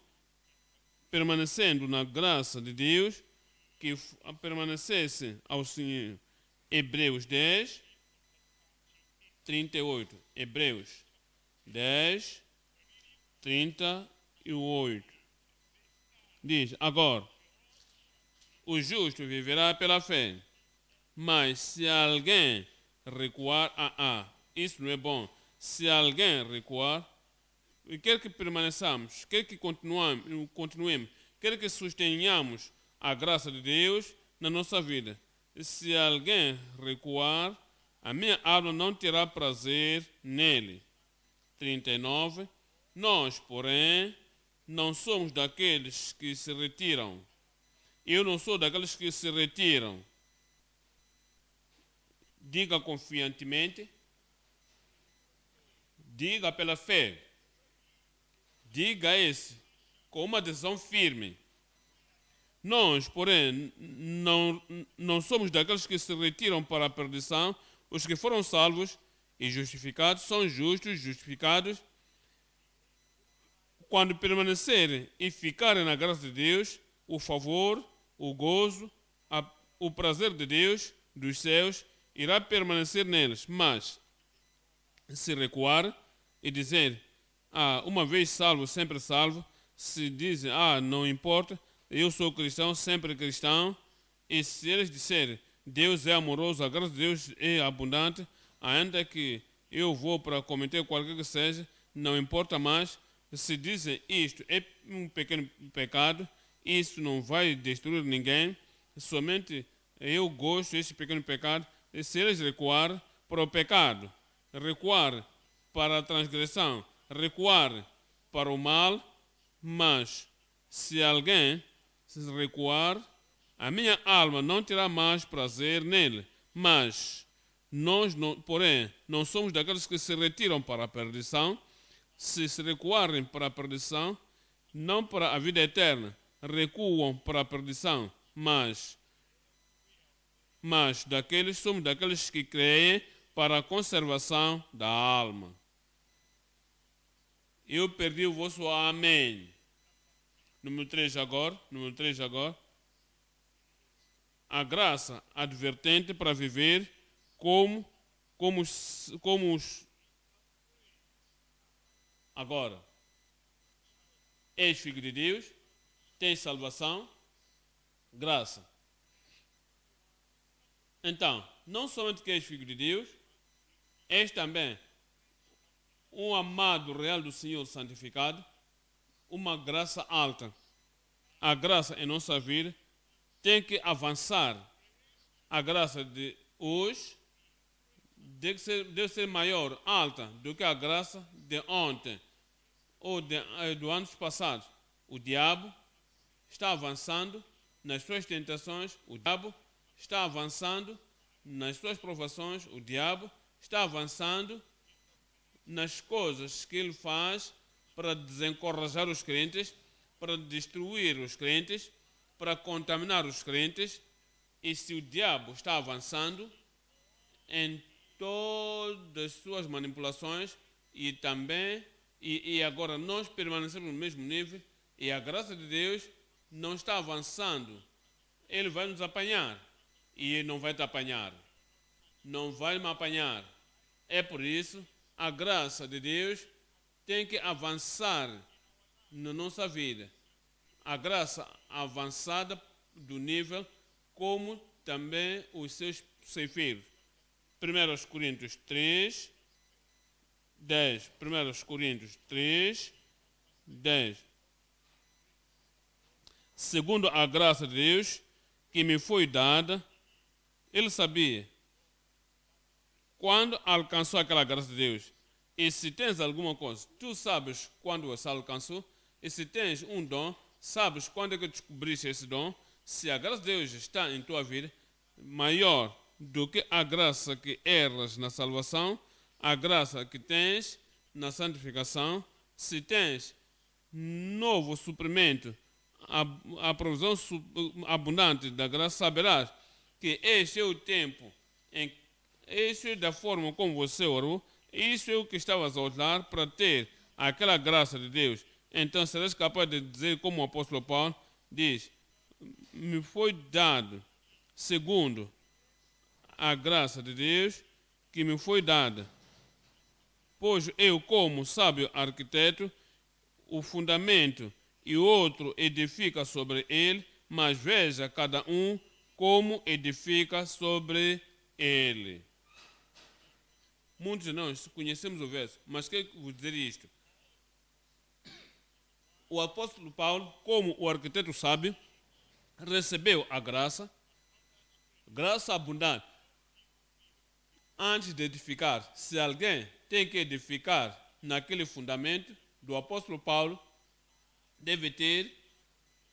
permanecendo na graça de Deus, que permanecessem ao Senhor. Hebreus 10, 38. Hebreus 10, 38. Diz, agora, o justo viverá pela fé. Mas se alguém recuar, isso não é bom. Se alguém recuar, quer que permaneçamos, quer que continuemos, quer que sustenhamos a graça de Deus na nossa vida. Se alguém recuar, a minha alma não terá prazer nele. 39. Nós, porém, não somos daqueles que se retiram. Eu não sou daqueles que se retiram. Diga confiantemente. Diga pela fé. Diga esse com uma decisão firme. Nós, porém, não somos daqueles que se retiram para a perdição. Os que foram salvos e justificados são justos, justificados, quando permanecerem e ficarem na graça de Deus, o favor, o gozo, o prazer de Deus, dos céus, irá permanecer neles. Mas, se recuar e dizer, uma vez salvo, sempre salvo, se dizem, não importa, eu sou cristão, sempre cristão, e se eles disserem, Deus é amoroso, a graça de Deus é abundante, ainda que eu vou para cometer qualquer que seja, não importa mais. Se dizem isto é um pequeno pecado, isso não vai destruir ninguém, somente eu gosto desse pequeno pecado. E se eles recuar para o pecado, recuar para a transgressão, recuar para o mal, mas se alguém se recuar, a minha alma não terá mais prazer nele. Mas nós, porém, não somos daqueles que se retiram para a perdição. Se recuarem para a perdição, não para a vida eterna, recuam para a perdição, mas somos daqueles que creem para a conservação da alma. Eu perdi o vosso amém. Número 3 agora. A graça advertente para viver como os. Agora, és filho de Deus, tens salvação, graça. Então, não somente que és filho de Deus, és também um amado real do Senhor santificado, uma graça alta. A graça em nossa vida tem que avançar. A graça de hoje deve ser maior, alta, do que a graça de ontem ou do anos passados. O diabo está avançando nas suas tentações, o diabo está avançando nas suas provações, o diabo está avançando nas coisas que ele faz para desencorajar os crentes, para destruir os crentes, para contaminar os crentes. E se o diabo está avançando em todas as suas manipulações e também, e agora nós permanecemos no mesmo nível e a graça de Deus não está avançando, ele vai nos apanhar e ele não vai te apanhar, não vai me apanhar. É por isso a graça de Deus tem que avançar na nossa vida, a graça avançada do nível como também os seus ceifeiros. 1 Coríntios 3, 10. 1 Coríntios 3, 10. Segundo a graça de Deus que me foi dada, ele sabia quando alcançou aquela graça de Deus. E se tens alguma coisa, tu sabes quando você alcançou. E se tens um dom, sabes quando é que descobriste esse dom. Se a graça de Deus está em tua vida, maior do que a graça que erras na salvação, a graça que tens na santificação, se tens novo suprimento, a provisão abundante da graça, saberás que este é o tempo, este é da forma como você orou, isso é o que estavas a orar para ter aquela graça de Deus. Então serás capaz de dizer como o apóstolo Paulo diz, me foi dado segundo a graça de Deus que me foi dada. Pois eu, como sábio arquiteto, o fundamento e o outro edifica sobre ele, mas veja cada um como edifica sobre ele. Muitos de nós conhecemos o verso, mas quero vos dizer isto. O apóstolo Paulo, como o arquiteto sábio, recebeu a graça abundante. Antes de edificar, se alguém tem que edificar naquele fundamento do apóstolo Paulo, deve ter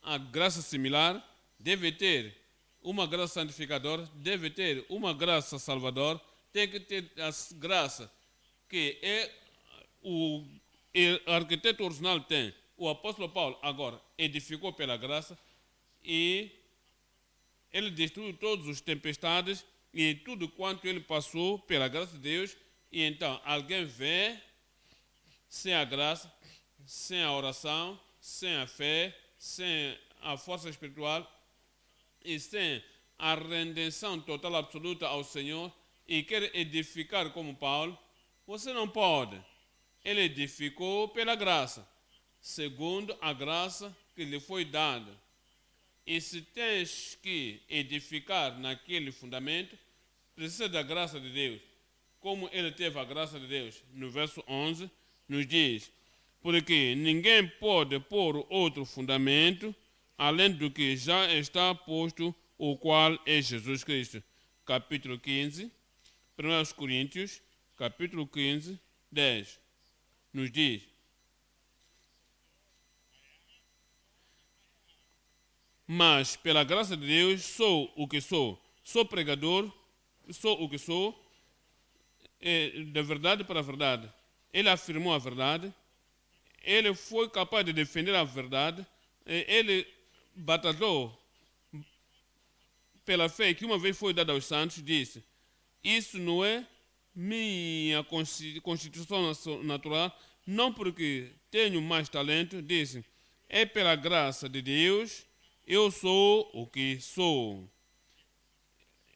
a graça similar, deve ter uma graça santificadora, deve ter uma graça salvadora, tem que ter a graça que o arquiteto original tem. O apóstolo Paulo agora edificou pela graça e ele destruiu todas as tempestades e tudo quanto ele passou pela graça de Deus. E então alguém vê sem a graça, sem a oração, sem a fé, sem a força espiritual e sem a redenção total absoluta ao Senhor e quer edificar como Paulo, você não pode. Ele edificou pela graça, segundo a graça que lhe foi dada. E se tens que edificar naquele fundamento, precisa da graça de Deus. Como ele teve a graça de Deus, no verso 11, nos diz: porque ninguém pode pôr outro fundamento, além do que já está posto, o qual é Jesus Cristo. Capítulo 15, 1 Coríntios, capítulo 15, 10, nos diz: mas pela graça de Deus sou o que sou pregador, sou o que sou, da verdade para a verdade. Ele afirmou a verdade, ele foi capaz de defender a verdade, ele batalhou pela fé que uma vez foi dada aos santos, disse: isso não é minha constituição natural, não porque tenho mais talento, disse, é pela graça de Deus, eu sou o que sou.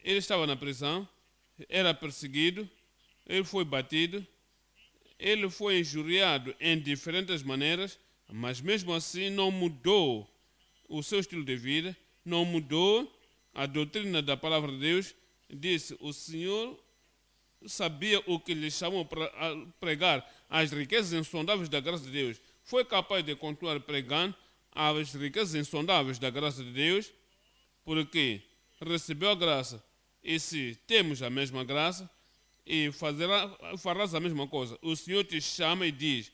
Ele estava na prisão, era perseguido, ele foi batido, ele foi injuriado em diferentes maneiras, mas mesmo assim não mudou o seu estilo de vida, não mudou a doutrina da palavra de Deus. Disse: o Senhor sabia o que lhe chamou para pregar as riquezas insondáveis da graça de Deus. Foi capaz de continuar pregando as riquezas insondáveis da graça de Deus, porque recebeu a graça. E se temos a mesma graça, e farás a mesma coisa. O Senhor te chama e diz: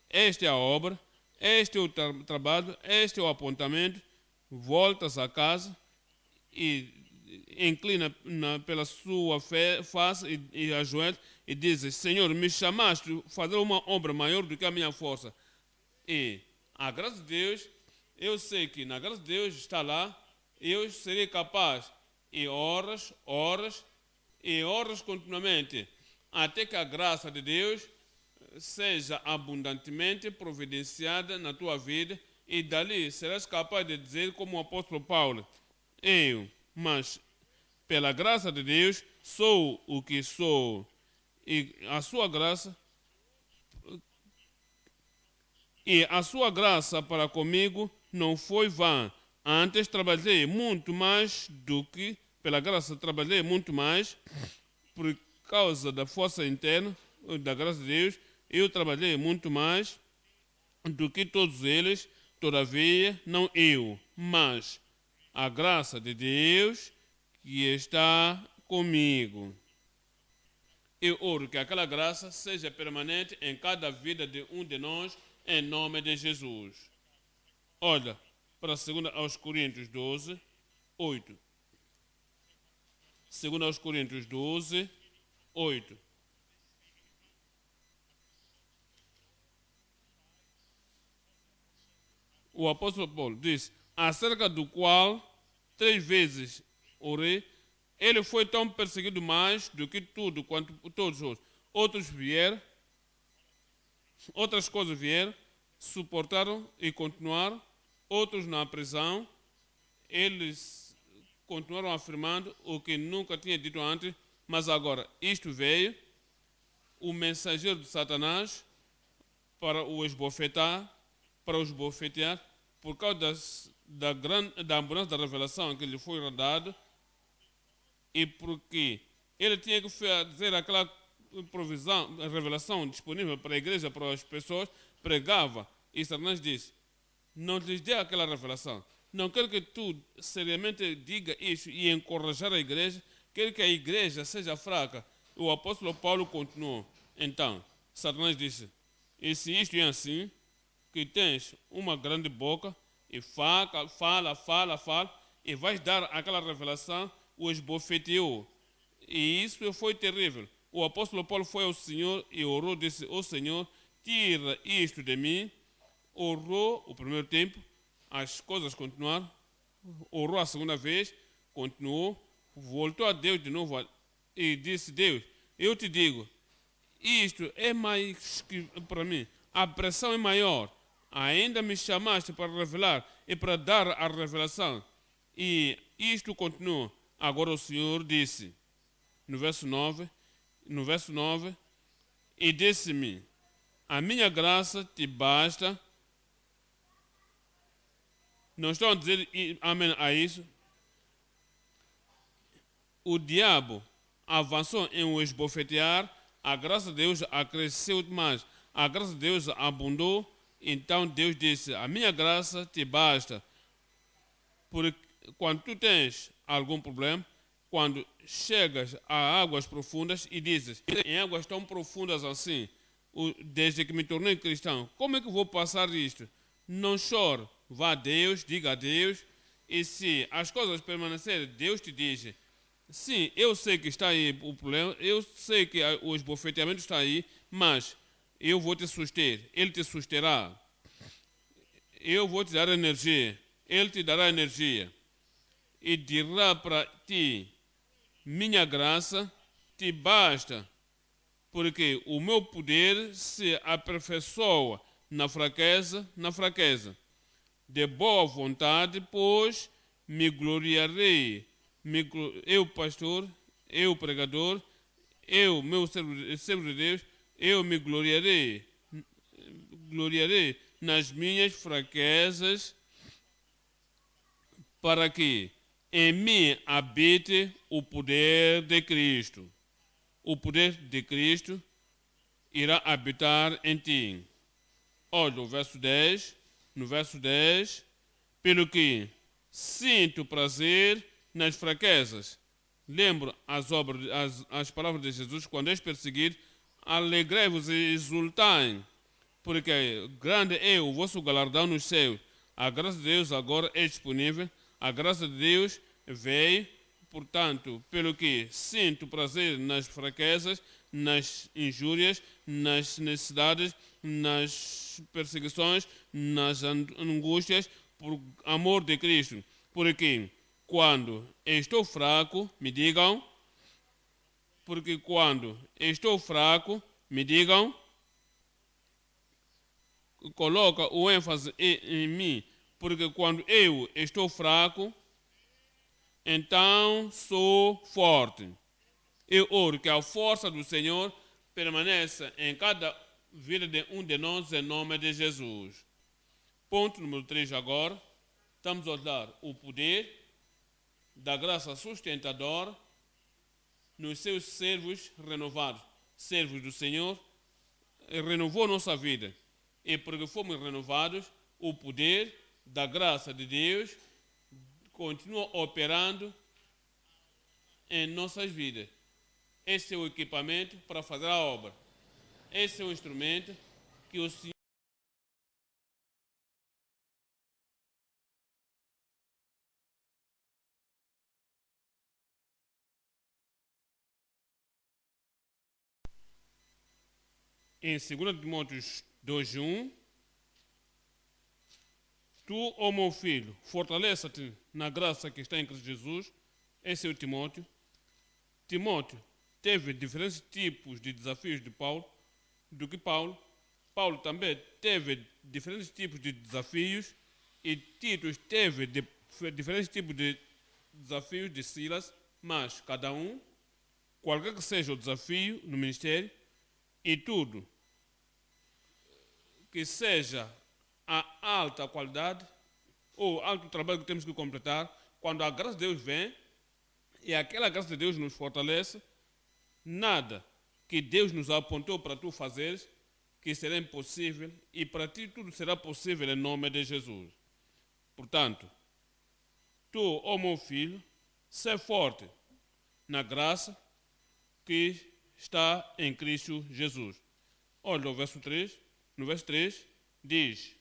esta é a obra, este é o trabalho, este é o apontamento. Voltas a casa e inclina pela sua fé, face e ajoelha e diz: Senhor, me chamaste a fazer uma obra maior do que a minha força. E a graça de Deus, eu sei que na graça de Deus está lá, eu serei capaz, e horas continuamente, até que a graça de Deus seja abundantemente providenciada na tua vida, e dali serás capaz de dizer como o apóstolo Paulo: mas pela graça de Deus sou o que sou, e a sua graça para comigo não foi vã. Antes trabalhei muito mais do que, pela graça trabalhei muito mais, por causa da força interna, da graça de Deus, eu trabalhei muito mais do que todos eles, todavia, não eu, mas a graça de Deus que está comigo. Eu oro que aquela graça seja permanente em cada vida de um de nós, em nome de Jesus. Olha para 2 aos Coríntios 12, 8. 2 aos Coríntios 12, 8. O apóstolo Paulo diz: acerca do qual 3 vezes orei, ele foi tão perseguido mais do que tudo quanto todos os outros vieram, outras coisas vieram, suportaram e continuaram, outros na prisão, eles continuaram afirmando o que nunca tinha dito antes, mas agora isto veio, o mensageiro de Satanás, para o esbofetar, para os bofetear, por causa da abundância da revelação que lhe foi dado, e porque ele tinha que fazer aquela provisão, a revelação disponível para a igreja, para as pessoas, pregava. E Satanás disse: não lhes dê aquela revelação. Não quero que tu seriamente diga isso e encorajar a igreja. Quero que a igreja seja fraca. O apóstolo Paulo continuou. Então, Satanás disse: e se isto é assim, que tens uma grande boca e fala, e vais dar aquela revelação, o esbofeteou. E isso foi terrível. O apóstolo Paulo foi ao Senhor e orou, disse: ó Senhor, tira isto de mim. Orou o primeiro tempo, as coisas continuaram. Orou a segunda vez, continuou, voltou a Deus de novo e disse: Deus, eu te digo, isto é mais que para mim, a pressão é maior. Ainda me chamaste para revelar e para dar a revelação. E isto continua. Agora o Senhor disse, no verso 9, e disse-me: a minha graça te basta. Não estão a dizer amém a isso? O diabo avançou em o esbofetear, a graça de Deus acresceu mais, a graça de Deus abundou, então Deus disse: a minha graça te basta. Porque quando tu tens algum problema, quando chegas a águas profundas e dizes: em águas tão profundas assim, desde que me tornei cristão, como é que vou passar isto? Não chore, vá a Deus, diga a Deus, e se as coisas permanecerem, Deus te diz: sim, eu sei que está aí o problema, eu sei que o esbofeteamento está aí, mas eu vou te suster, Ele te susterá. Eu vou te dar energia, Ele te dará energia. E dirá para ti: minha graça te basta, porque o meu poder se aperfeiçoa na fraqueza. De boa vontade, pois me gloriarei. Eu, pastor, eu, pregador, eu, meu servo de Deus, eu me gloriarei nas minhas fraquezas, para que em mim habite o poder de Cristo. O poder de Cristo irá habitar em ti. Olha, no verso 10, pelo que sinto prazer nas fraquezas. Lembro as palavras de Jesus: quando és perseguido, alegrai-vos e exultai, porque grande é o vosso galardão nos céus. A graça de Deus agora é disponível, a graça de Deus veio, portanto, pelo que sinto prazer nas fraquezas, nas injúrias, nas necessidades, nas perseguições, nas angústias, por amor de Cristo. Porque quando estou fraco, me digam, coloca o ênfase em mim, porque quando eu estou fraco, então sou forte. Eu oro que a força do Senhor permaneça em cada vida de um de nós, em nome de Jesus. Ponto número 3 agora. Estamos a olhar o poder da graça sustentadora nos seus servos renovados. Servos do Senhor, renovou nossa vida. E porque fomos renovados, o poder da graça de Deus continua operando em nossas vidas. Esse é o equipamento para fazer a obra. Esse é o instrumento que o Senhor em 2 Timóteo 2:1, tu, ó meu filho, fortaleça-te na graça que está em Cristo Jesus. Esse é o Timóteo. Timóteo teve diferentes tipos de desafios do que Paulo. Paulo também teve diferentes tipos de desafios e Tito teve diferentes tipos de desafios de Silas, mas cada um, qualquer que seja o desafio no ministério, e tudo que seja a alta qualidade ou alto trabalho que temos que completar, quando a graça de Deus vem e aquela graça de Deus nos fortalece, nada que Deus nos apontou para tu fazeres que será impossível, e para ti tudo será possível em nome de Jesus. Portanto, tu, ó meu filho, sê forte na graça que está em Cristo Jesus. Olha, no verso 3 diz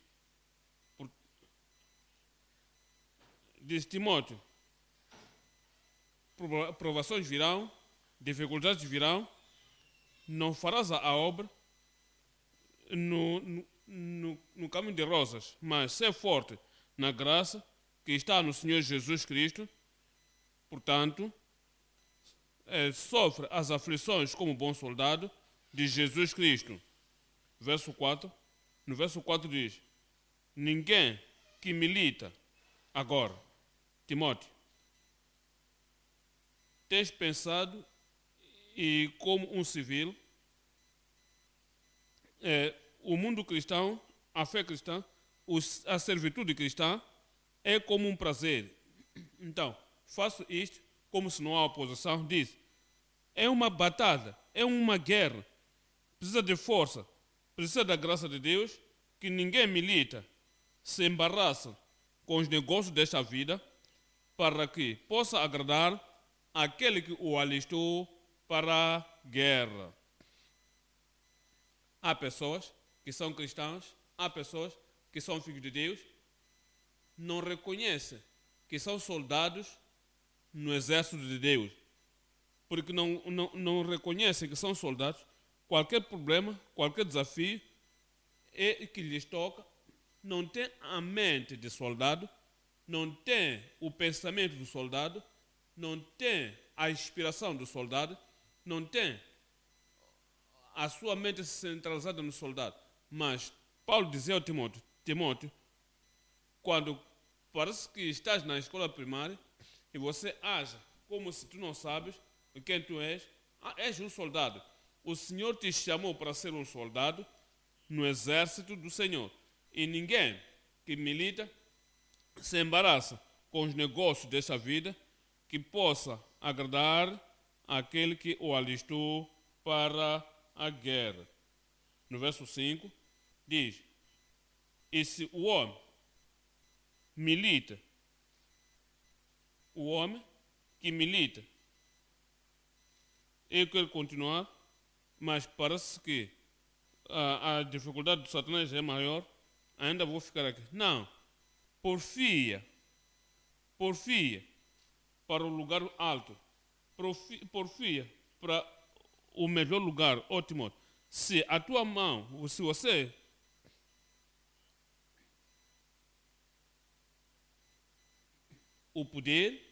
Timóteo, provações virão, dificuldades virão, não farás a obra no caminho de rosas, mas ser forte na graça que está no Senhor Jesus Cristo. Portanto, sofre as aflições como bom soldado de Jesus Cristo. No verso 4 diz: ninguém que milita agora, Timóteo, tens pensado e como um civil, o mundo cristão, a fé cristã, a servitude cristã é como um prazer. Então, faço isto como se não há oposição. Diz, é uma batalha, é uma guerra, precisa de força, precisa da graça de Deus, que ninguém milita, se embaraça com os negócios desta vida, para que possa agradar aquele que o alistou para a guerra. Há pessoas que são cristãos, há pessoas que são filhos de Deus, não reconhecem que são soldados no exército de Deus, porque não reconhecem que são soldados. Qualquer problema, qualquer desafio que lhes toca, não tem a mente de soldado, não tem o pensamento do soldado, não tem a inspiração do soldado, não tem a sua mente centralizada no soldado. Mas Paulo dizia ao Timóteo, quando parece que estás na escola primária e você age como se tu não sabes quem tu és, és um soldado. O Senhor te chamou para ser um soldado no exército do Senhor. E ninguém que milita se embaraça com os negócios desta vida, que possa agradar aquele que o alistou para a guerra. No verso 5 diz, e se o homem milita, o homem que milita, eu quero continuar, mas parece que a dificuldade do Satanás é maior, ainda vou ficar aqui. Não, porfia para o lugar alto, porfia para o melhor lugar, ó Timóteo. Se a tua mão, se você o poder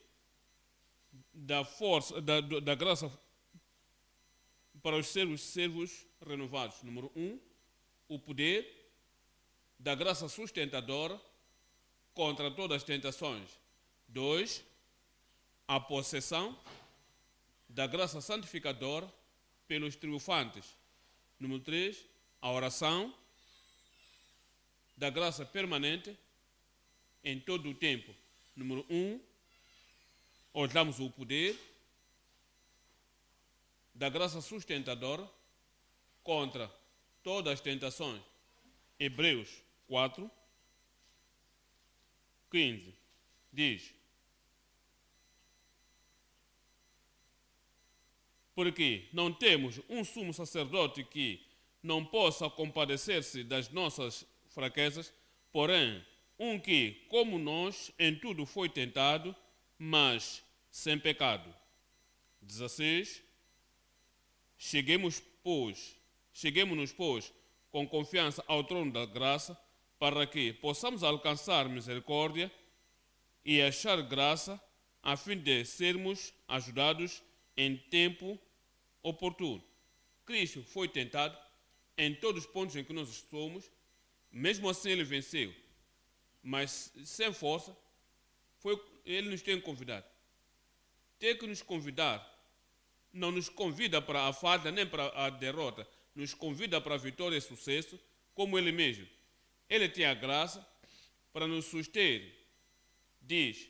da força, da graça para os servos renovados. Número 1, o poder da graça sustentadora contra todas as tentações. 2, a possessão da graça santificadora pelos triunfantes. Número 3, a oração da graça permanente em todo o tempo. Número 1, olhamos o poder da graça sustentadora contra todas as tentações. Hebreus 4, 15 diz, porque não temos um sumo sacerdote que não possa compadecer-se das nossas fraquezas, porém, um que, como nós, em tudo foi tentado, mas sem pecado. 16. Cheguemos-nos, pois, com confiança ao trono da graça, para que possamos alcançar misericórdia e achar graça, a fim de sermos ajudados em tempo oportuno. Cristo foi tentado em todos os pontos em que nós somos, mesmo assim ele venceu, mas sem força. Ele nos tem convidado. Tem que nos convidar. Não nos convida para a falta nem para a derrota, nos convida para a vitória e sucesso, como ele mesmo. Ele tem a graça para nos suster. Diz,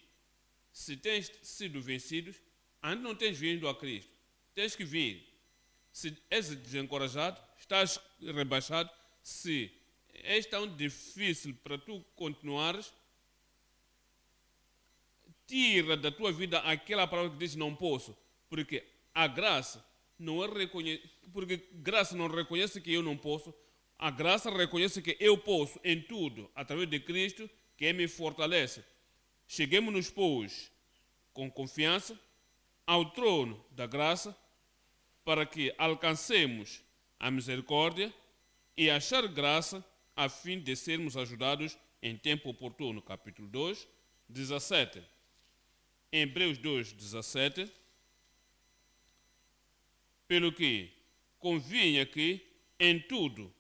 se tens sido vencidos, ainda não tens vindo a Cristo. Tens que vir. Se és desencorajado, estás rebaixado, se é tão difícil para tu continuares, tira da tua vida aquela palavra que diz não posso, porque a graça não é porque graça não reconhece que eu não posso, a graça reconhece que eu posso em tudo, através de Cristo, que me fortalece. Cheguemos-nos, pois, com confiança ao trono da graça, para que alcancemos a misericórdia e achar graça a fim de sermos ajudados em tempo oportuno. Capítulo 2, 17. Hebreus 2, 17. Pelo que convinha que em tudo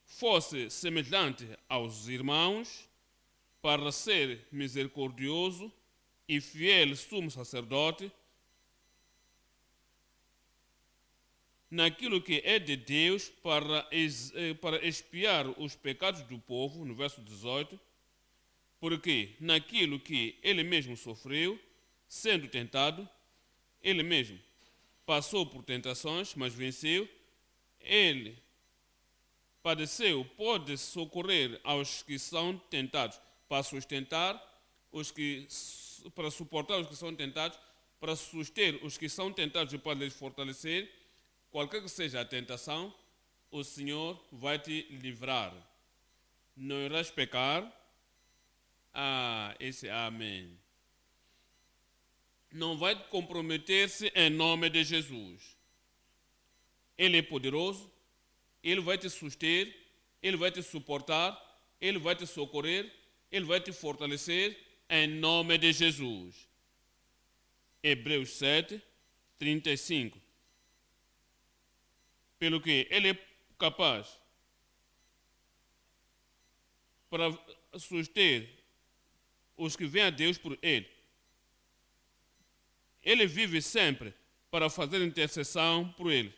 fosse semelhante aos irmãos, para ser misericordioso e fiel sumo sacerdote, naquilo que é de Deus, para expiar os pecados do povo, no verso 18, porque naquilo que ele mesmo sofreu, sendo tentado, ele mesmo passou por tentações, mas venceu. Ele padeceu, pode socorrer aos que são tentados, para sustentar para suportar os que são tentados, para suster os que são tentados e para lhes fortalecer. Qualquer que seja a tentação, o Senhor vai te livrar. Não irás pecar. Esse amém. Não vai comprometer-se em nome de Jesus. Ele é poderoso, Ele vai te suster, Ele vai te suportar, Ele vai te socorrer, Ele vai te fortalecer em nome de Jesus. Hebreus 7, 35. Pelo que Ele é capaz para suster os que vêm a Deus por Ele. Ele vive sempre para fazer intercessão por Ele.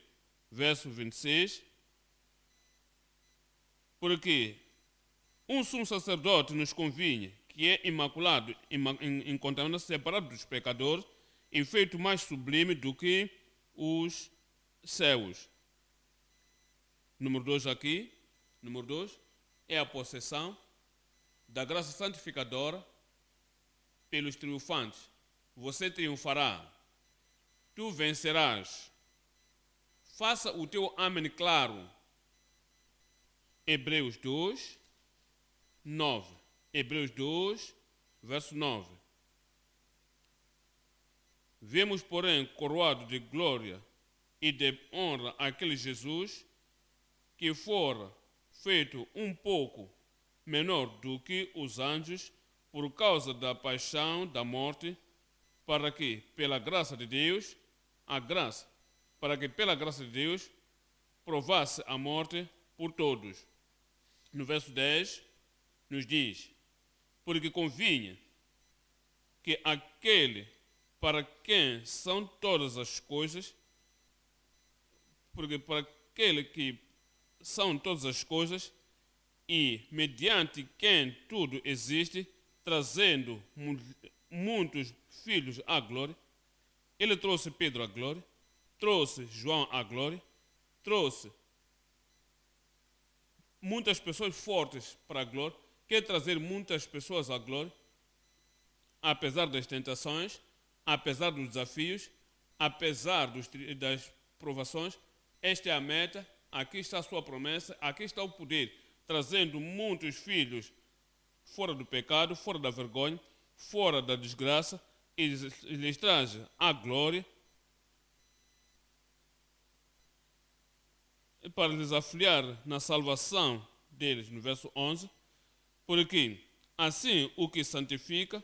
Verso 26. Porque um sumo sacerdote nos convinha, que é imaculado, incontaminado, separado dos pecadores, e feito mais sublime do que os céus. Número 2 aqui, número 2, é a possessão da graça santificadora pelos triunfantes. Você triunfará, tu vencerás. Faça o teu amém claro. Hebreus 2, 9. Hebreus 2, verso 9. Vemos, porém, coroado de glória e de honra aquele Jesus que fora feito um pouco menor do que os anjos por causa da paixão da morte, para que pela graça de Deus, provasse a morte por todos. No verso 10 nos diz: porque convinha que aquele para quem são todas as coisas, porque para aquele que são todas as coisas, e mediante quem tudo existe, trazendo muitos filhos à glória. Ele trouxe Pedro à glória, trouxe João à glória, trouxe muitas pessoas fortes para a glória, quer trazer muitas pessoas à glória, apesar das tentações, apesar dos desafios, apesar das provações. Esta é a meta, aqui está a sua promessa, aqui está o poder, trazendo muitos filhos fora do pecado, fora da vergonha, fora da desgraça, e lhes traz a glória para lhes afiliar na salvação deles, no verso 11, porque assim o que santifica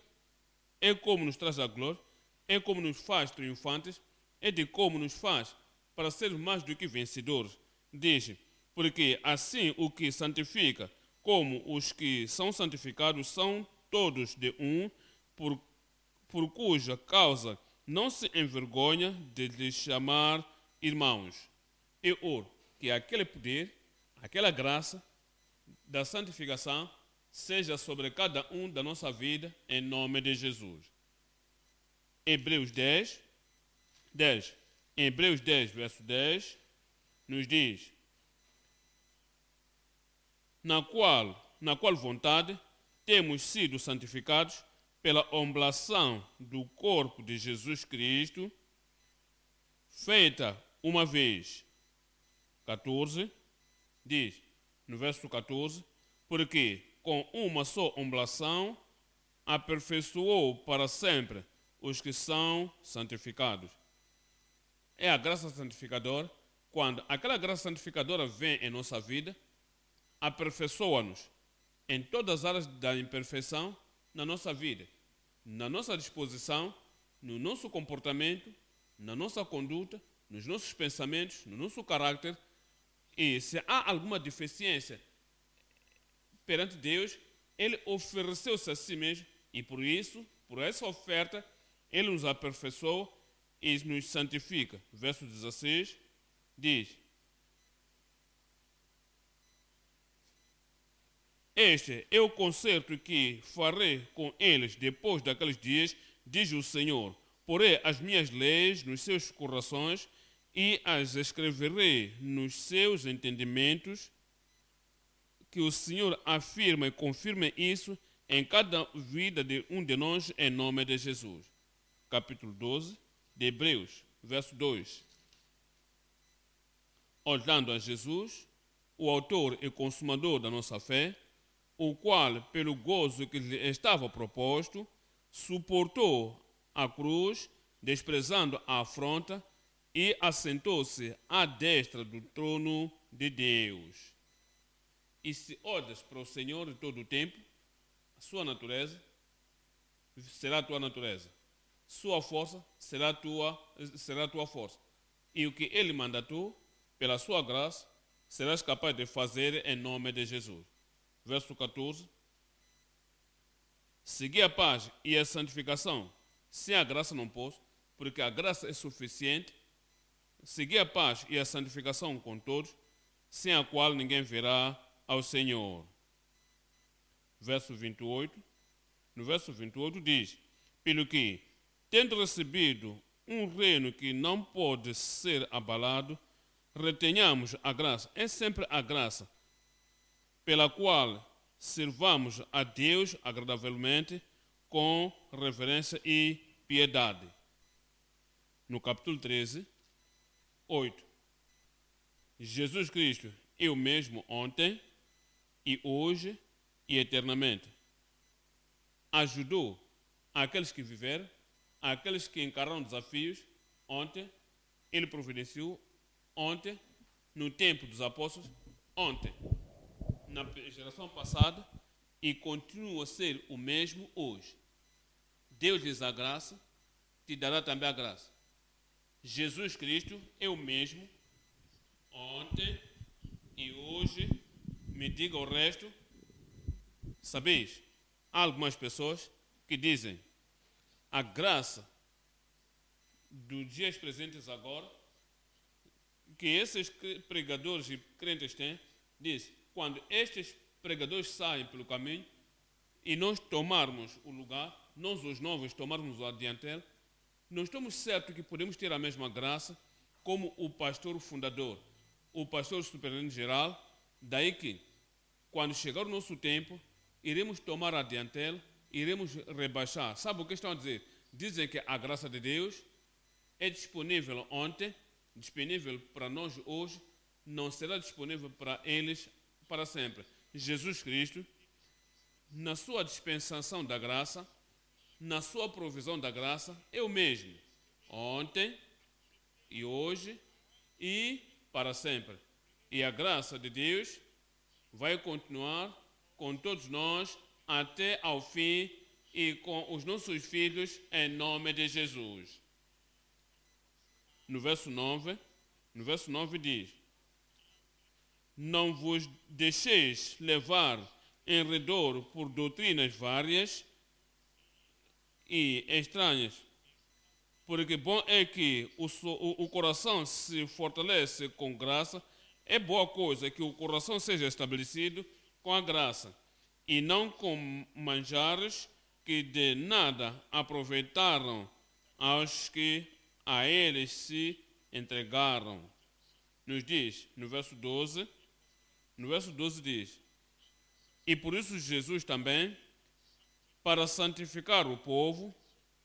é como nos traz a glória, é como nos faz triunfantes, é de como nos faz para sermos mais do que vencedores. Diz, porque assim o que santifica, como os que são santificados, são todos de um, por cuja causa não se envergonha de lhes chamar irmãos. E oro que aquele poder, aquela graça da santificação seja sobre cada um da nossa vida, em nome de Jesus. Hebreus 10, 10. Em Hebreus 10, verso 10, nos diz: na qual vontade temos sido santificados pela oblação do corpo de Jesus Cristo, feita uma vez. 14, diz, no verso 14, porque com uma só oblação aperfeiçoou para sempre os que são santificados. É a graça santificadora. Quando aquela graça santificadora vem em nossa vida, aperfeiçoa-nos em todas as áreas da imperfeição na nossa vida, na nossa disposição, no nosso comportamento, na nossa conduta, nos nossos pensamentos, no nosso caráter. E se há alguma deficiência perante Deus, Ele ofereceu-se a si mesmo e por isso, por essa oferta, Ele nos aperfeiçoa e nos santifica. Verso 16 diz: este é o concerto que farei com eles depois daqueles dias, diz o Senhor. Porei as minhas leis nos seus corações e as escreverei nos seus entendimentos. Que o Senhor afirma e confirme isso em cada vida de um de nós, em nome de Jesus. Capítulo 12 de Hebreus, verso 2. Olhando a Jesus, o autor e consumador da nossa fé, o qual, pelo gozo que lhe estava proposto, suportou a cruz, desprezando a afronta, e assentou-se à destra do trono de Deus. E se olhas para o Senhor de todo o tempo, a sua natureza será a tua natureza, sua força será a tua força. E o que Ele manda tu, pela sua graça, serás capaz de fazer em nome de Jesus. Verso 14. Segui a paz e a santificação. Sem a graça não posso, porque a graça é suficiente. Segui a paz e a santificação com todos, sem a qual ninguém verá ao Senhor. Verso 28. No verso 28 diz: pelo que, tendo recebido um reino que não pode ser abalado, retenhamos a graça. É sempre a graça pela qual servamos a Deus agradavelmente com reverência e piedade. No capítulo 13, 8. Jesus Cristo é o mesmo ontem e hoje e eternamente. Ajudou aqueles que viveram, aqueles que encararam desafios ontem. Ele providenciou ontem, no tempo dos apóstolos, ontem, na geração passada, e continua a ser o mesmo hoje. Deus lhes a graça, te dará também a graça. Jesus Cristo é o mesmo ontem e hoje. Me diga o resto. Sabeis, há algumas pessoas que dizem a graça dos dias presentes agora, que esses pregadores e crentes têm, diz, quando estes pregadores saem pelo caminho e nós tomarmos o lugar, nós os novos tomarmos a dianteira, nós estamos certos que podemos ter a mesma graça como o pastor fundador, o pastor superintendente geral. Daí que, quando chegar o nosso tempo, iremos tomar a dianteira, iremos rebaixar. Sabe o que estão a dizer? Dizem que a graça de Deus é disponível ontem, disponível para nós hoje, não será disponível para eles para sempre. Jesus Cristo, na sua dispensação da graça, na sua provisão da graça, é o mesmo ontem e hoje e para sempre. E a graça de Deus vai continuar com todos nós até ao fim e com os nossos filhos em nome de Jesus. No verso 9 diz: não vos deixeis levar em redor por doutrinas várias e estranhas, porque bom é que o coração se fortalece com graça. É boa coisa que o coração seja estabelecido com a graça, e não com manjares que de nada aproveitaram aos que a eles se entregaram. Nos diz, no verso 12 diz, e por isso Jesus também, para santificar o povo,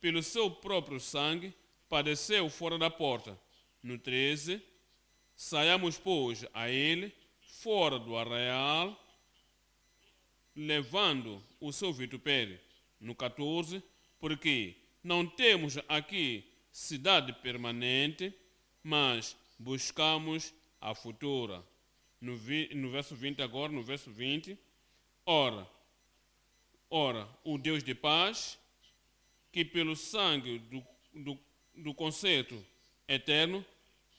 pelo seu próprio sangue, padeceu fora da porta. No 13, saiamos, pois, a ele, fora do arraial, levando o seu vitupério. No 14, porque não temos aqui cidade permanente, mas buscamos a futura. No verso 20 agora, no verso 20, ora, o Deus de paz, que pelo sangue do concerto eterno,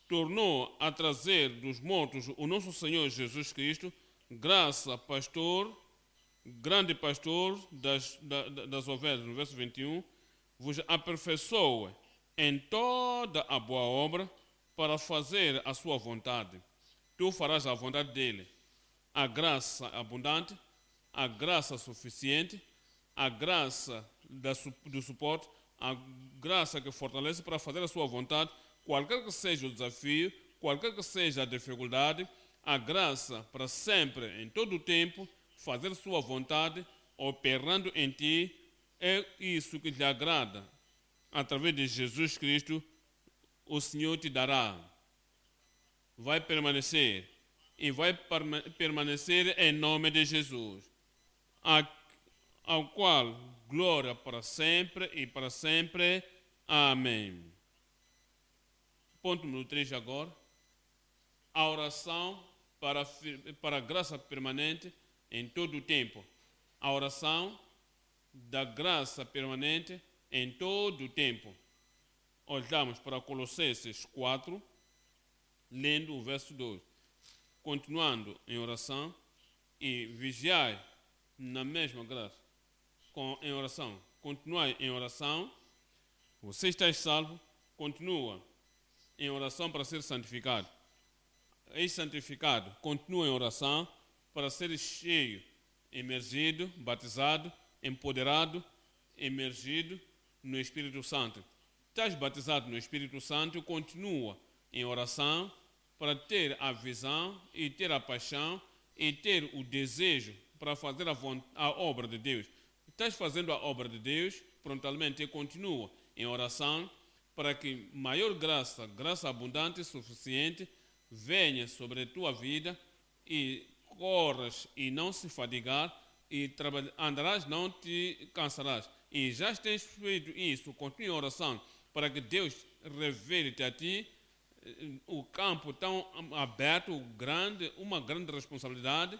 tornou a trazer dos mortos o nosso Senhor Jesus Cristo, graça, pastor, grande pastor das ovelhas, no verso 21, vos aperfeiçoa em toda a boa obra para fazer a sua vontade. Tu farás a vontade dele. A graça abundante, a graça suficiente, a graça do suporte, a graça que fortalece para fazer a sua vontade, qualquer que seja o desafio, qualquer que seja a dificuldade, a graça para sempre, em todo o tempo, fazer sua vontade, operando em ti, é isso que lhe agrada. Através de Jesus Cristo, o Senhor te dará. Vai permanecer. E vai permanecer em nome de Jesus. Ao qual glória para sempre e para sempre. Amém. Ponto número 3 agora. A oração para a graça permanente em todo o tempo. A oração da graça permanente em todo o tempo. Olhamos para Colossenses 4, lendo o verso 2. Continuando em oração e vigiai na mesma graça. Em oração. Continuai em oração. Você está salvo. Continua em oração para ser santificado. És santificado. Continua em oração para ser cheio, emergido, batizado, empoderado, emergido no Espírito Santo. Estás batizado no Espírito Santo, continua em oração para ter a visão e ter a paixão e ter o desejo para fazer a obra de Deus. Estás fazendo a obra de Deus, prontamente continua em oração para que maior graça abundante e suficiente, venha sobre a tua vida e corras e não se fadigar e andarás, não te cansarás. E já tens feito isso, continue em oração para que Deus revele-te a ti o campo tão aberto, grande, uma grande responsabilidade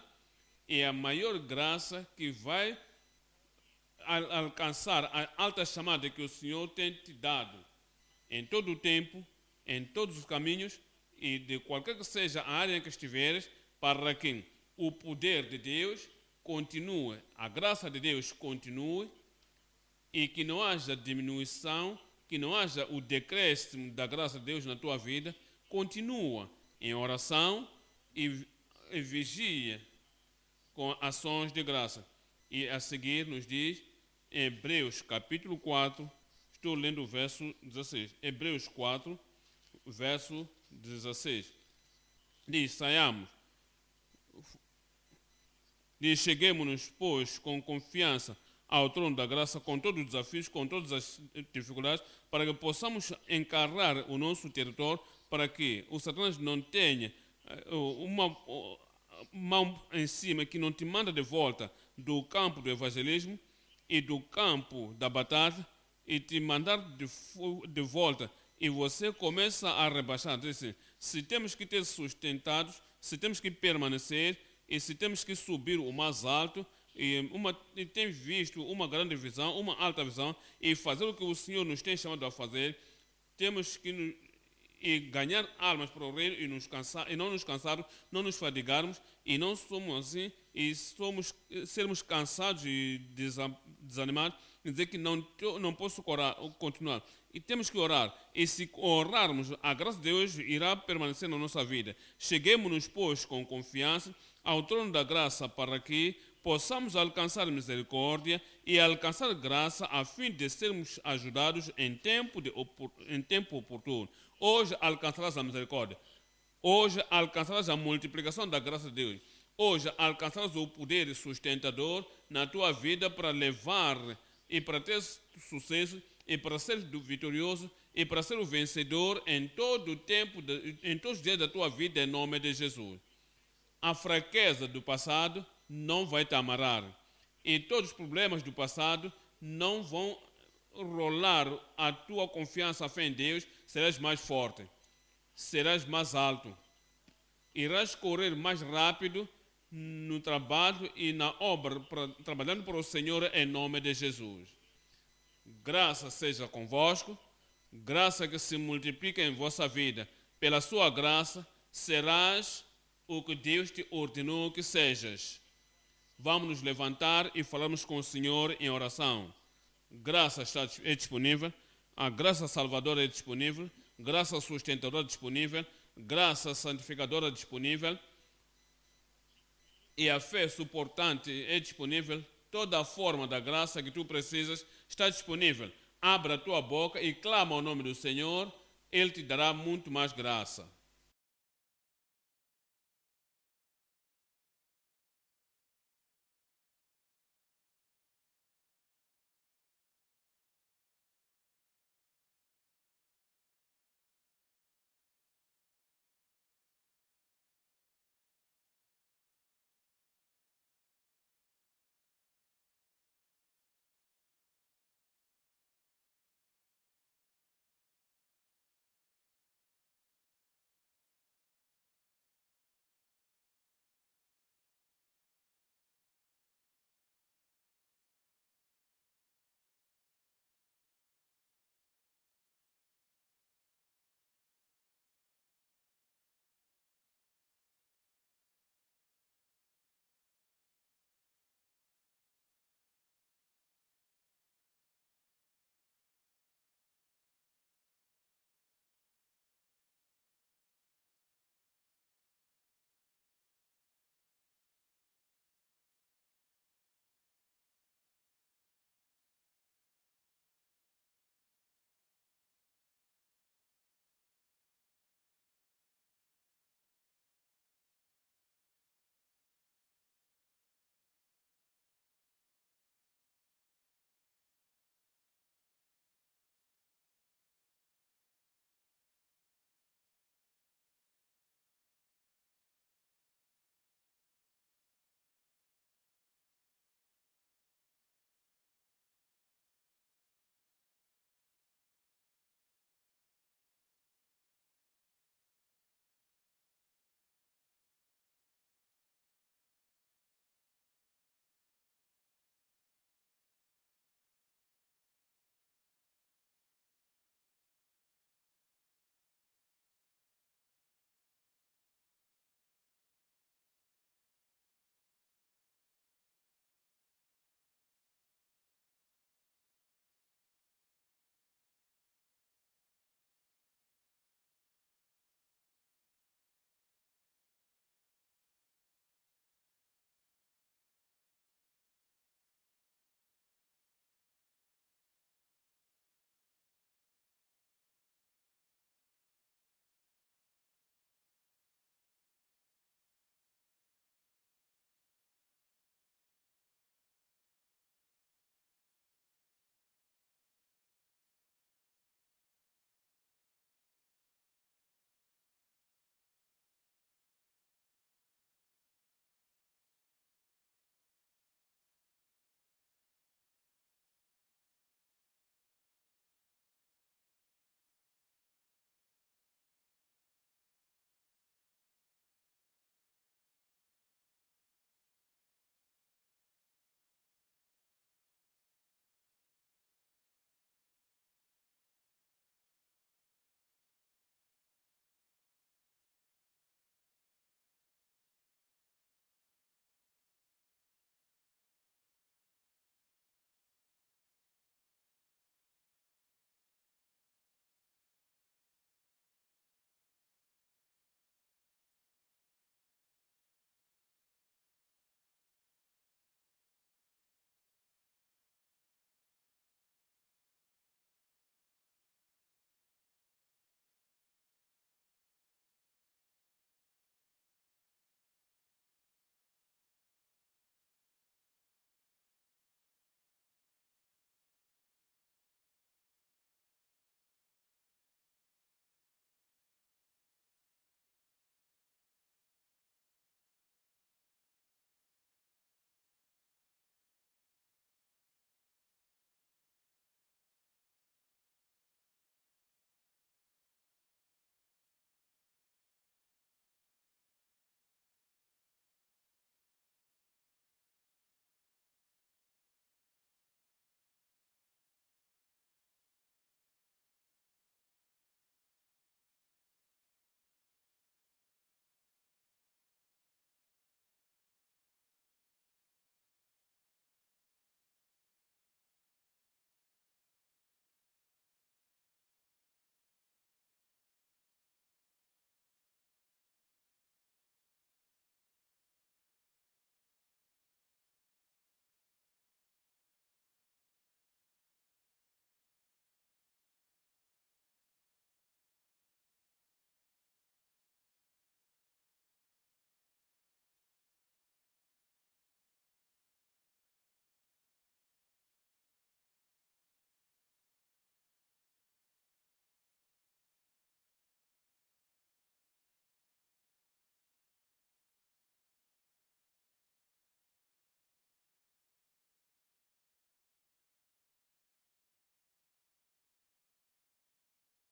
e a maior graça que vai alcançar a alta chamada que o Senhor tem te dado em todo o tempo, em todos os caminhos e de qualquer que seja a área em que estiveres, para que o poder de Deus continue, a graça de Deus continue e que não haja diminuição, que não haja o decréscimo da graça de Deus na tua vida. Continua em oração e vigia com ações de graça. E a seguir nos diz, em Hebreus capítulo 4, estou lendo o verso 16. Hebreus 4, verso 16. Diz, cheguemos-nos, pois, com confiança ao trono da graça, com todos os desafios, com todas as dificuldades, para que possamos encarar o nosso território, para que o Satanás não tenha uma mão em cima que não te manda de volta do campo do evangelismo e do campo da batalha e te mandar de volta e você começa a rebaixar. Se temos que ter sustentados, se temos que permanecer e se temos que subir o mais alto e tem visto uma grande visão, uma alta visão e fazer o que o Senhor nos tem chamado a fazer, temos que ganhar almas para o reino e não nos cansarmos, não nos fadigarmos e não somos assim e sermos cansados e desanimados e dizer que não posso continuar. E temos que orar. E se orarmos, a graça de Deus irá permanecer na nossa vida. Cheguemos-nos, pois, com confiança ao trono da graça para que possamos alcançar misericórdia e alcançar graça a fim de sermos ajudados em tempo oportuno. Hoje alcançarás a misericórdia. Hoje alcançarás a multiplicação da graça de Deus. Hoje alcançarás o poder sustentador na tua vida para levar e para ter sucesso e para ser vitorioso e para ser o vencedor em todo o tempo, em todos os dias da tua vida, em nome de Jesus. A fraqueza do passado não vai te amarrar e todos os problemas do passado não vão rolar a tua confiança, a fé em Deus. Serás mais forte, serás mais alto, irás correr mais rápido no trabalho e na obra, trabalhando para o Senhor em nome de Jesus. Graça seja convosco, graça que se multiplica em vossa vida. Pela sua graça serás o que Deus te ordenou que sejas. Vamos nos levantar e falarmos com o Senhor em oração. Graça é disponível, a graça salvadora é disponível, graça sustentadora é disponível, graça santificadora é disponível e a fé suportante é disponível. Toda a forma da graça que tu precisas está disponível. Abra a tua boca e clama ao nome do Senhor, Ele te dará muito mais graça.